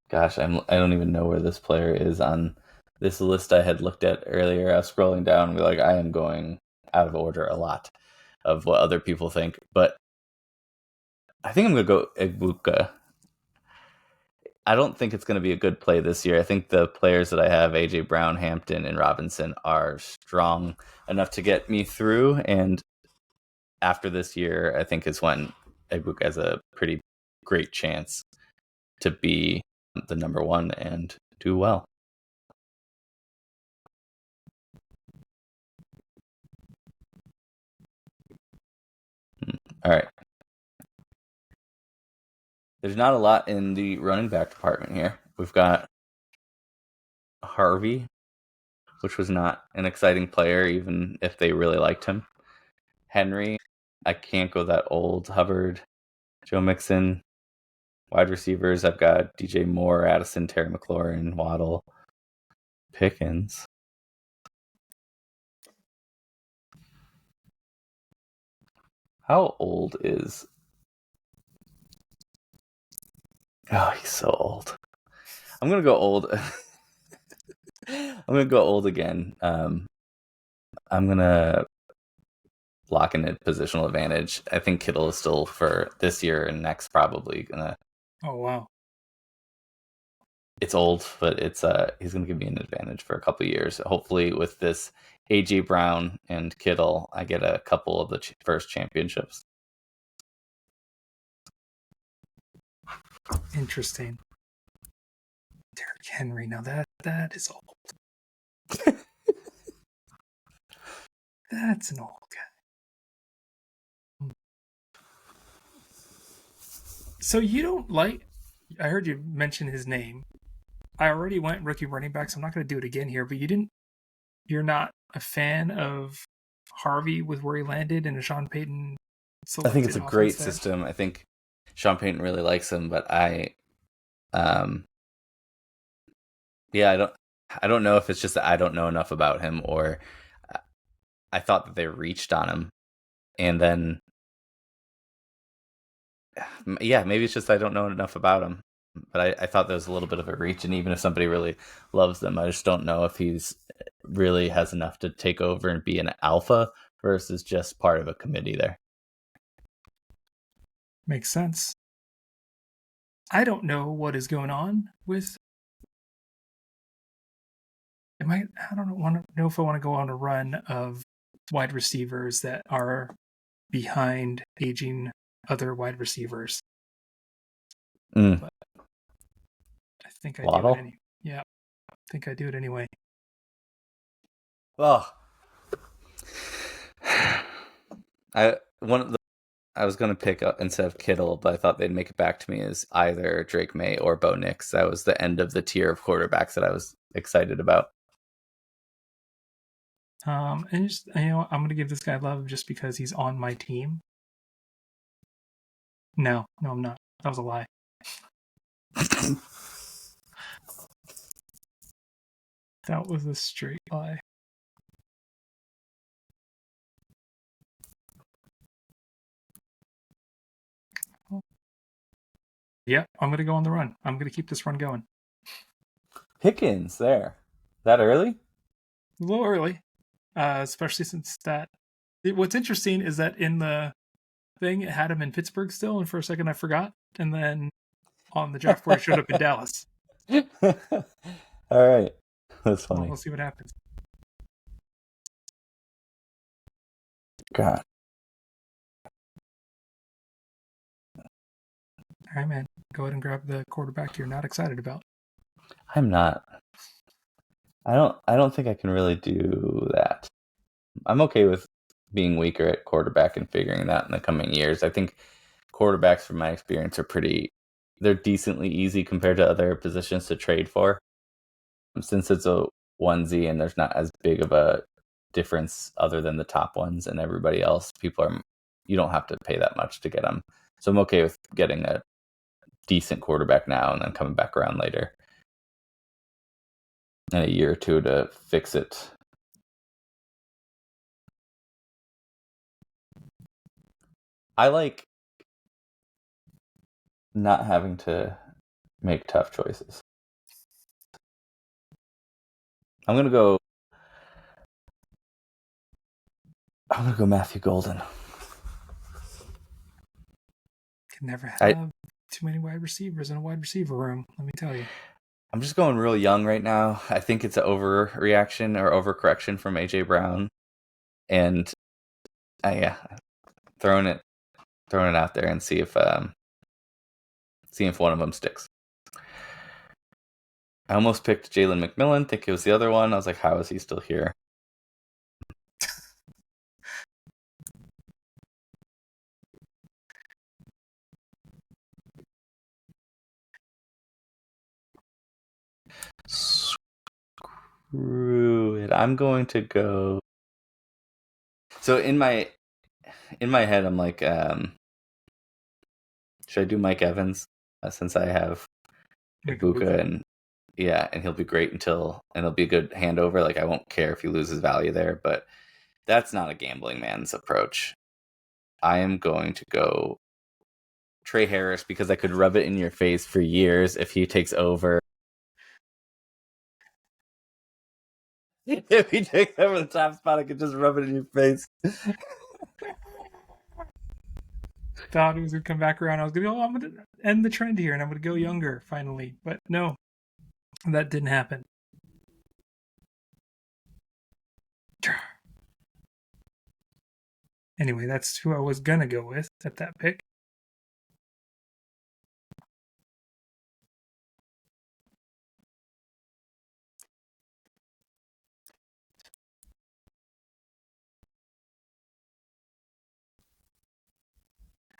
Gosh, I don't even know where this player is on this list I had looked at earlier. I was scrolling down and I am going out of order a lot of what other people think. But I think I'm going to go Egbuka. I don't think it's going to be a good play this year. I think the players that I have, AJ Brown, Hampton, and Robinson, are strong enough to get me through. And after this year, I think is when Egbuka has a pretty great chance to be the number one and do well. All right. There's not a lot in the running back department here. We've got Harvey, which was not an exciting player, even if they really liked him. Henry, I can't go that old. Hubbard, Joe Mixon. Wide receivers, I've got DJ Moore, Addison, Terry McLaurin, Waddle, Pickens. How old is... Oh, he's so old. I'm going to go old. I'm going to go old again. I'm going to lock in a positional advantage. I think Kittle is still for this year and next probably going to... Oh, wow. It's old, but it's he's going to give me an advantage for a couple of years. Hopefully with this A.J. Brown and Kittle, I get a couple of the first championships. Interesting. Derrick Henry. Now that is old. That's an old guy. So you don't like... I heard you mention his name. I already went rookie running back, so I'm not going to do it again here, but you're not a fan of Harvey with where he landed and a Sean Payton. I think it's a great system. I think Sean Payton really likes him, but I don't know if it's just that I don't know enough about him, or I thought that they reached on him, and then maybe it's just I don't know enough about him. But I thought there was a little bit of a reach, and even if somebody really loves them, I just don't know if he's really has enough to take over and be an alpha versus just part of a committee there. Makes sense. I don't know what is going on with... I don't know if I want to go on a run of wide receivers that are behind aging other wide receivers. But I think I do it anyway. Yeah, I think I do it anyway. Well, I was going to pick up instead of Kittle, but I thought they'd make it back to me as either Drake May or Bo Nix. That was the end of the tier of quarterbacks that I was excited about. And just, I'm going to give this guy love just because he's on my team. No, I'm not. That was a lie. That was a straight lie. Yeah, I'm going to go on the run. I'm going to keep this run going. Pickens there. That early? A little early. Especially since that... What's interesting is that in the thing, it had him in Pittsburgh still, and for a second I forgot. And then on the draft board, it showed up in Dallas. All right. That's funny. Well, we'll see what happens. God. All right, man. Go ahead and grab the quarterback you're not excited about. I'm not. I don't think I can really do that. I'm okay with being weaker at quarterback and figuring that in the coming years. I think quarterbacks, from my experience, they're decently easy compared to other positions to trade for. Since it's a onesie and there's not as big of a difference other than the top ones and everybody else, you don't have to pay that much to get them. So I'm okay with getting a decent quarterback now and then coming back around later in a year or two to fix it. I like not having to make tough choices. I'm gonna go Matthew Golden. Can never have too many wide receivers in a wide receiver room, let me tell you. I'm just going real young right now. I think it's an overreaction or overcorrection from A.J. Brown. And throwing it out there and see if one of them sticks. I almost picked Jalen McMillan, think it was the other one. I was like, how is he still here? Screw it. I'm going to go. So in my head, I'm like, should I do Mike Evans? since I have Egbuka and he'll be great and it'll be a good handover. Like I won't care if he loses value there, but that's not a gambling man's approach. I am going to go Trey Harris because I could rub it in your face for years if he takes over. If he takes over the top spot, I could just rub it in your face. Thought he was going to come back around. I was going to go, I'm going to end the trend here and I'm going to go younger finally. But no, that didn't happen. Anyway, that's who I was going to go with at that pick.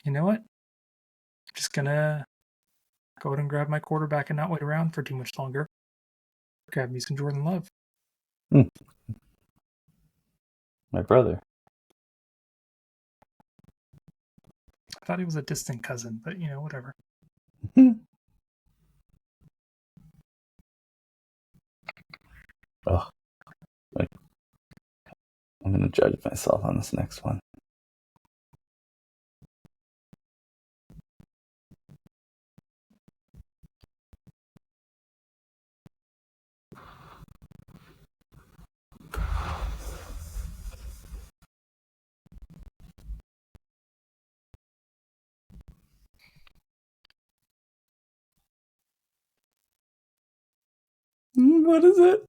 You know what? I'm just gonna go ahead and grab my quarterback and not wait around for too much longer. Grab me some Jordan Love. My brother. I thought he was a distant cousin, but whatever. Oh, I'm gonna judge myself on this next one. What is it?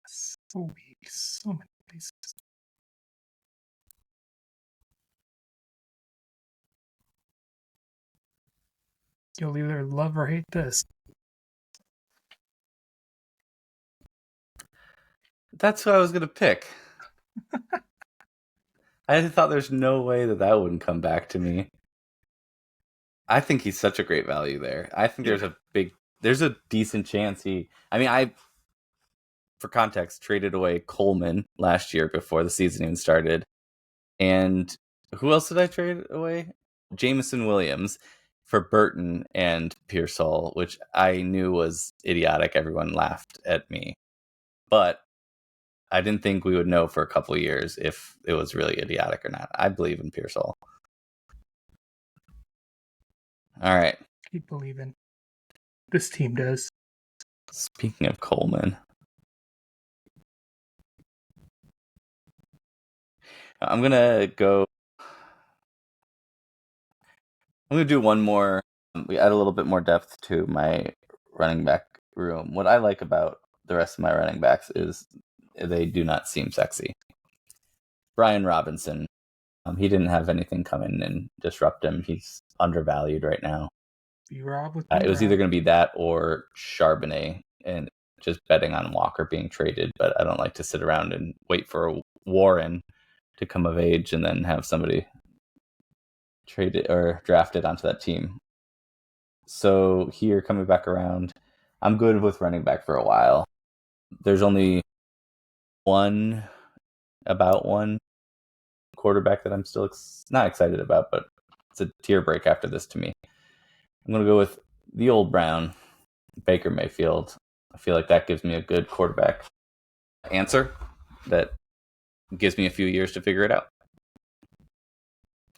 So weak. So many places. You'll either love or hate this. That's who I was going to pick. I thought there's no way that wouldn't come back to me. I think he's such a great value there. I think there's a decent chance for context, traded away Coleman last year before the season even started. And who else did I trade away? Jameson Williams for Burton and Pearsall, which I knew was idiotic. Everyone laughed at me. But I didn't think we would know for a couple of years if it was really idiotic or not. I believe in Pearsall. All right. Keep believing. This team does. Speaking of Coleman, I'm going to do one more. We add a little bit more depth to my running back room. What I like about the rest of my running backs is they do not seem sexy. Brian Robinson, he didn't have anything come in and disrupt him. He's undervalued right now. B-Rob with It was either going to be that or Charbonnet, and just betting on Walker being traded. But I don't like to sit around and wait for Warren to come of age and then have somebody traded or drafted onto that team. So here, coming back around, I'm good with running back for a while. There's only one quarterback that I'm still not excited about, but it's a tier break after this to me. I'm going to go with the old Brown, Baker Mayfield. I feel like that gives me a good quarterback answer that gives me a few years to figure it out.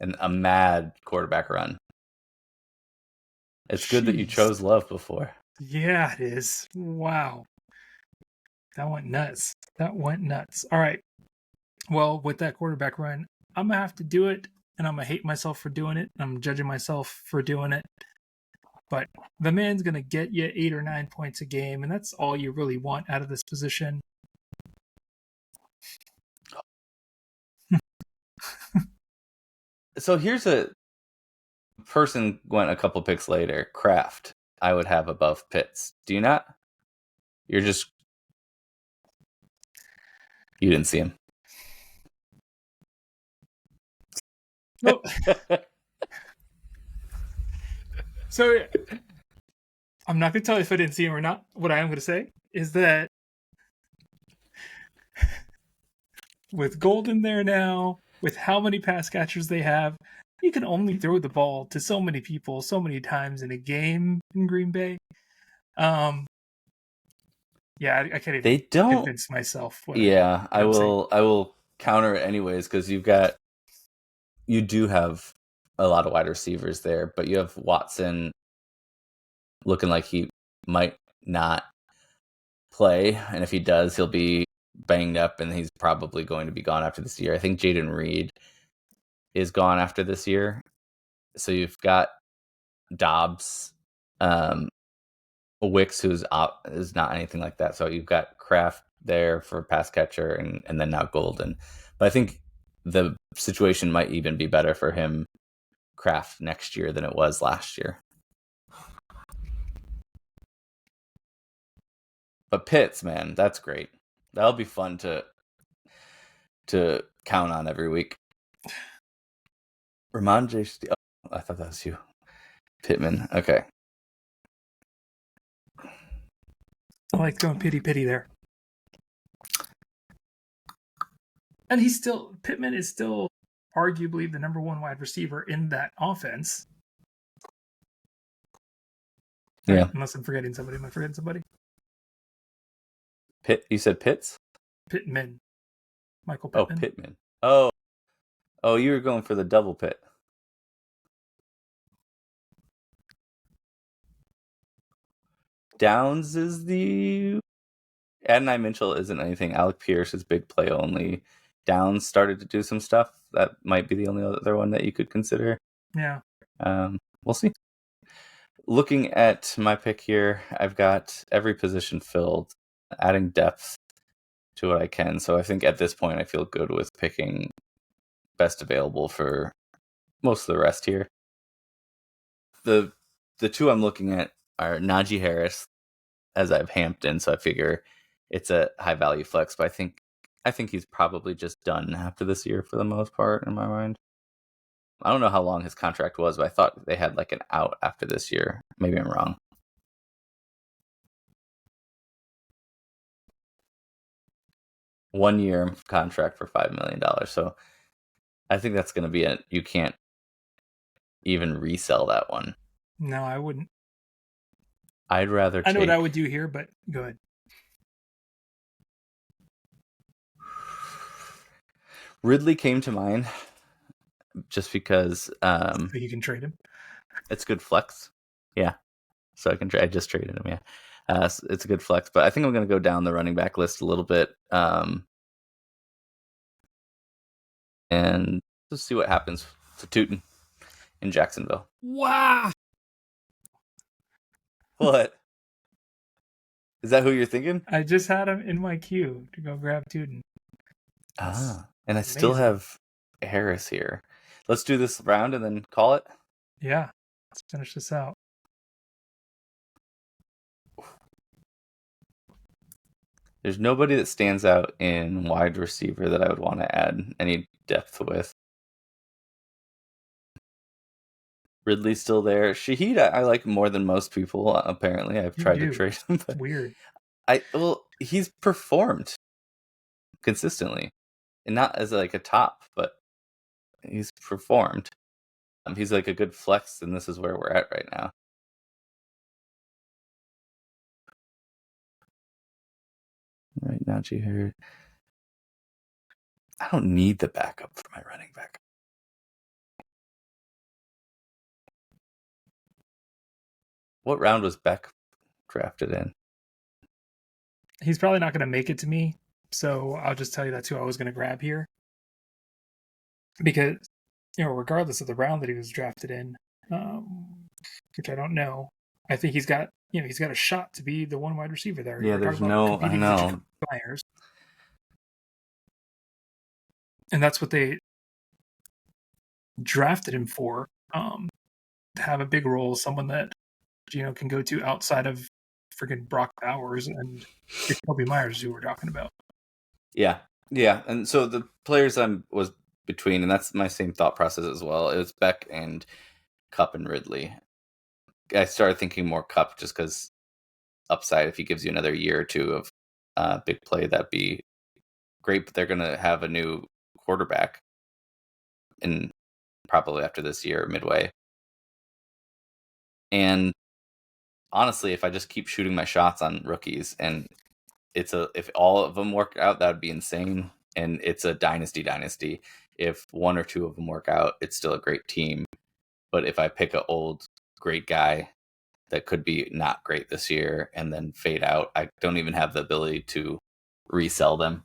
And a mad quarterback run. It's good that you chose Love before. Yeah, it is. Wow. That went nuts. All right. Well, with that quarterback run, I'm going to have to do it, and I'm going to hate myself for doing it. I'm judging myself for doing it. But the man's going to get you 8 or 9 points a game, and that's all you really want out of this position. So here's a person went a couple picks later. Kraft, I would have above Pitts. Do you not? You didn't see him. Nope. So I'm not going to tell you if I didn't see him or not. What I am going to say is that with Golden there now, with how many pass catchers they have, you can only throw the ball to so many people so many times in a game in Green Bay. Yeah, I can't even They don't convince myself. Yeah, I will counter it anyways because you do have a lot of wide receivers there, but you have Watson looking like he might not play, and if he does, he'll be banged up, and he's probably going to be gone after this year. I think Jaden Reed is gone after this year, so you've got Dobbs, Wicks, who's is not anything like that. So you've got Kraft there for pass catcher, and then now Golden. But I think the situation might even be better for him, Kraft, next year than it was last year. But Pitts, man, that's great. That'll be fun to count on every week. Ramondre, I thought that was you. Pittman, okay. I like going pity there. And Pittman is still arguably the number one wide receiver in that offense. Yeah. Unless I'm forgetting somebody. Am I forgetting somebody? You said Pitts? Pittman. Michael Pittman. Oh, Pittman. Oh, you were going for the double pit. Downs is the... Adonai Mitchell isn't anything. Alec Pierce is big play only. Downs started to do some stuff. That might be the only other one that you could consider. Yeah. We'll see. Looking at my pick here, I've got every position filled, adding depth to what I can. So I think at this point I feel good with picking best available for most of the rest here. The two I'm looking at are Najee Harris, as I have Hampton, so I figure it's a high value flex, but I think he's probably just done after this year for the most part in my mind. I don't know how long his contract was, but I thought they had like an out after this year. Maybe I'm wrong. One-year contract for $5 million. So I think that's going to be you can't even resell that one. No, I wouldn't. I'd rather I know what I would do here, but go ahead. Ridley came to mind just because So you can trade him. It's good flex. Yeah. So I just traded him, yeah. It's a good flex, but I think I'm going to go down the running back list a little bit. And let's see what happens to Tootin in Jacksonville. Wow. What? Is that who you're thinking? I just had him in my queue to go grab Tootin. And I still have Harris here. Let's do this round and then call it. Yeah. Let's finish this out. There's nobody that stands out in wide receiver that I would want to add any depth with. Ridley's still there. Shaheed, I like more than most people. Apparently, I've tried to trade him. But weird. He's performed consistently, and not as like a top, but he's performed. He's like a good flex, and this is where we're at right now. Right now, G. I don't need the backup for my running back. What round was Beck drafted in? He's probably not going to make it to me, so I'll just tell you that's who I was going to grab here. Because, regardless of the round that he was drafted in, which I don't know, I think he's got a shot to be the one wide receiver there. Yeah, I know. Players. And that's what they drafted him for, to have a big role, someone that can go to outside of freaking Brock Bowers and Kobe Myers, who we're talking about. Yeah, and so the players I was between, and that's my same thought process as well. It was Beck and Kupp and Ridley. I started thinking more Cup just because upside, if he gives you another year or two of big play, that'd be great. But they're going to have a new quarterback in probably after this year, midway. And honestly, if I just keep shooting my shots on rookies, and if all of them work out, that would be insane. And it's a dynasty. If one or two of them work out, it's still a great team. But if I pick an old great guy that could be not great this year and then fade out, I don't even have the ability to resell them.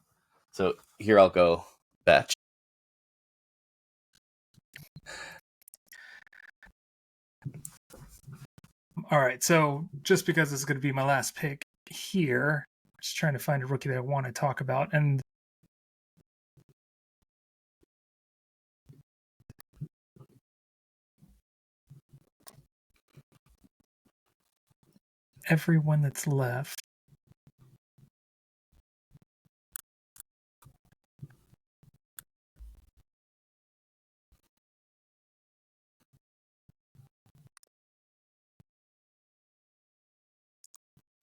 So here I'll go, Betch. All right, so just because this is going to be my last pick here, just trying to find a rookie that I want to talk about, and everyone that's left.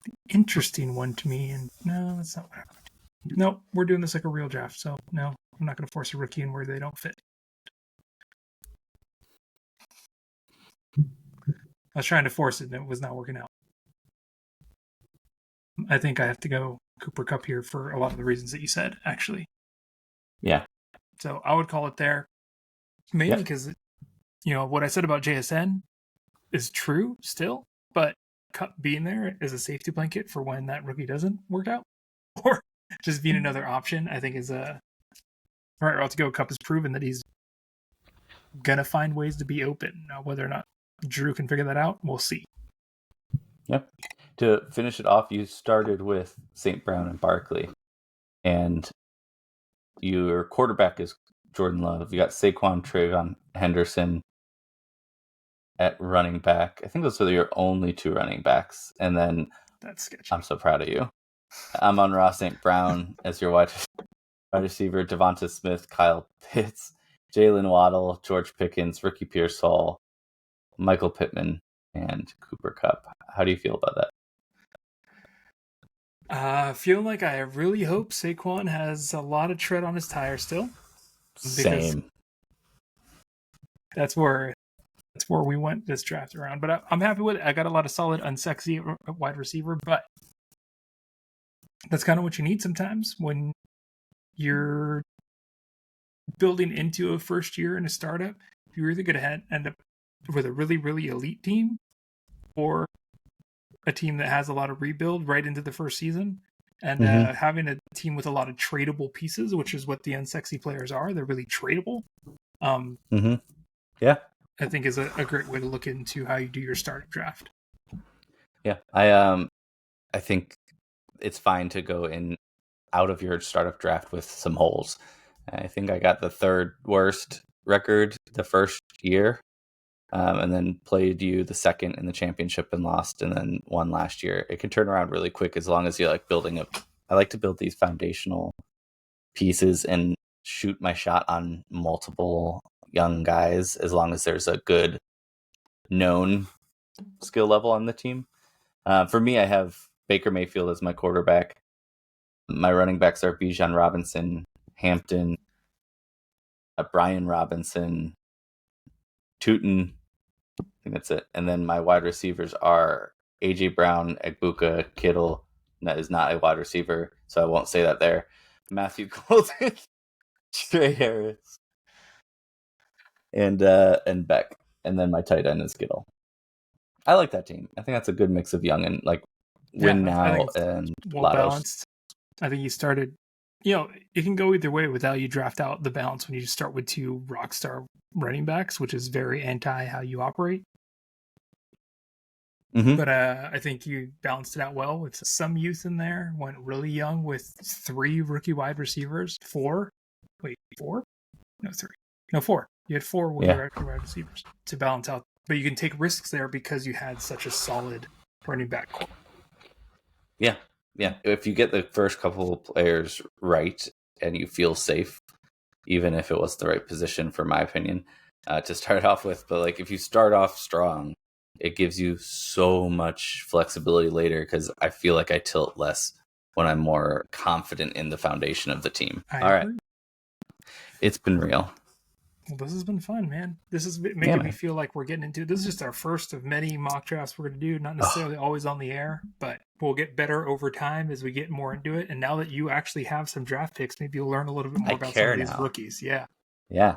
The interesting one to me, and no, that's not what I want. No, we're doing this like a real draft, so no, I'm not going to force a rookie in where they don't fit. I was trying to force it, and it was not working out. I think I have to go Cooper Kupp here for a lot of the reasons that you said, actually. Yeah. So I would call it there, mainly because, what I said about JSN is true still, but Kupp being there as a safety blanket for when that rookie doesn't work out, or just being another option, I think is a right route to go. Kupp has proven that he's gonna find ways to be open. Now, whether or not Drew can figure that out, we'll see. Yep. To finish it off, you started with St. Brown and Barkley, and your quarterback is Jordan Love. You got Saquon, Trayvon Henderson at running back. I think those are your only two running backs. And then that's sketchy. I'm so proud of you. Amon-Ra St. Brown as your wide receiver, Devonta Smith, Kyle Pitts, Jalen Waddle, George Pickens, Ricky Pearsall, Michael Pittman, and Cooper Kupp. How do you feel about that? I feel like I really hope Saquon has a lot of tread on his tire still. Same. That's where we went this draft around. But I'm happy with it. I got a lot of solid, unsexy wide receiver, but that's kind of what you need sometimes when you're building into a first year in a startup. You're either going to end up with a really, really elite team or a team that has a lot of rebuild right into the first season. And having a team with a lot of tradable pieces, which is what the unsexy players are. They're really tradable. Yeah. I think is a great way to look into how you do your startup draft. Yeah. I think it's fine to go in out of your startup draft with some holes. I think I got the third worst record the first year, and then played you the second in the championship and lost, and then won last year. It can turn around really quick as long as you like building up. I like to build these foundational pieces and shoot my shot on multiple young guys as long as there's a good known skill level on the team. For me, I have Baker Mayfield as my quarterback. My running backs are Bijan Robinson, Hampton, Brian Robinson, Tootin. I think that's it. And then my wide receivers are AJ Brown, Egbuka, Kittle. That is not a wide receiver, so I won't say that there. Matthew Golden, Trey Harris, and Beck. And then my tight end is Kittle. I like that team. I think that's a good mix of young and like win now and well balanced. I think you started. It can go either way with how you draft out the balance when you just start with two rock star running backs, which is very anti how you operate. But I think you balanced it out well with some youth in there. Went really young with 3 rookie wide receivers. 4? Wait, 4? No, 3. No, 4. You had 4 with rookie wide receivers to balance out. But you can take risks there because you had such a solid running back core. Yeah. Yeah, if you get the first couple of players right and you feel safe, even if it was the right position, for my opinion, to start off with. But like if you start off strong, it gives you so much flexibility later because I feel like I tilt less when I'm more confident in the foundation of the team. All right. It's been real. Well, this has been fun, man. This is making me feel like we're getting into this. Is just our first of many mock drafts we're going to do. Not necessarily always on the air, but we'll get better over time as we get more into it. And now that you actually have some draft picks, maybe you'll learn a little bit more about some of these rookies. Yeah. Yeah.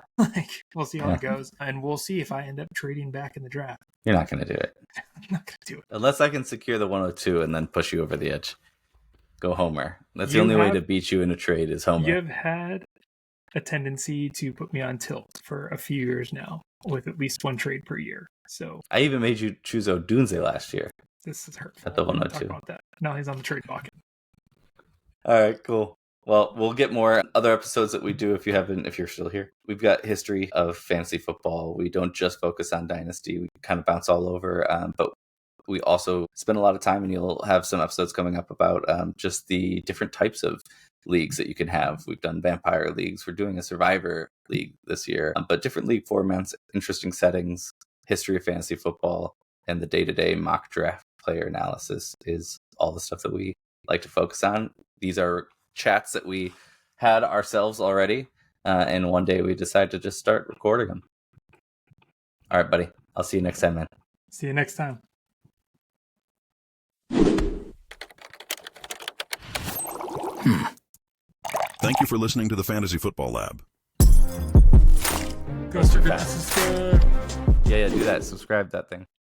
We'll see how it goes. And we'll see if I end up trading back in the draft. You're not going to do it. I'm not going to do it. Unless I can secure the 102 and then push you over the edge. Go Homer. That's the only way to beat you in a trade is Homer. You've had a tendency to put me on tilt for a few years now with at least one trade per year. So I even made you choose Odunze last year. This is hurtful. At the 102. Talk about that. Now he's on the trade bucket. All right, cool. Well, we'll get more other episodes that we do if you're still here. We've got history of fantasy football. We don't just focus on Dynasty. We kind of bounce all over, but we also spend a lot of time, and you'll have some episodes coming up about just the different types of leagues that you can have. We've done vampire leagues. We're doing a survivor league this year, but different league formats, interesting settings, history of fantasy football, and the day-to-day mock draft player analysis is all the stuff that we like to focus on. These are chats that we had ourselves already, and one day we decided to just start recording them. All right, buddy. I'll see you next time, man. See you next time. Thank you for listening to the Fantasy Football Lab. Go subscribe. Yeah, do that. Subscribe that thing.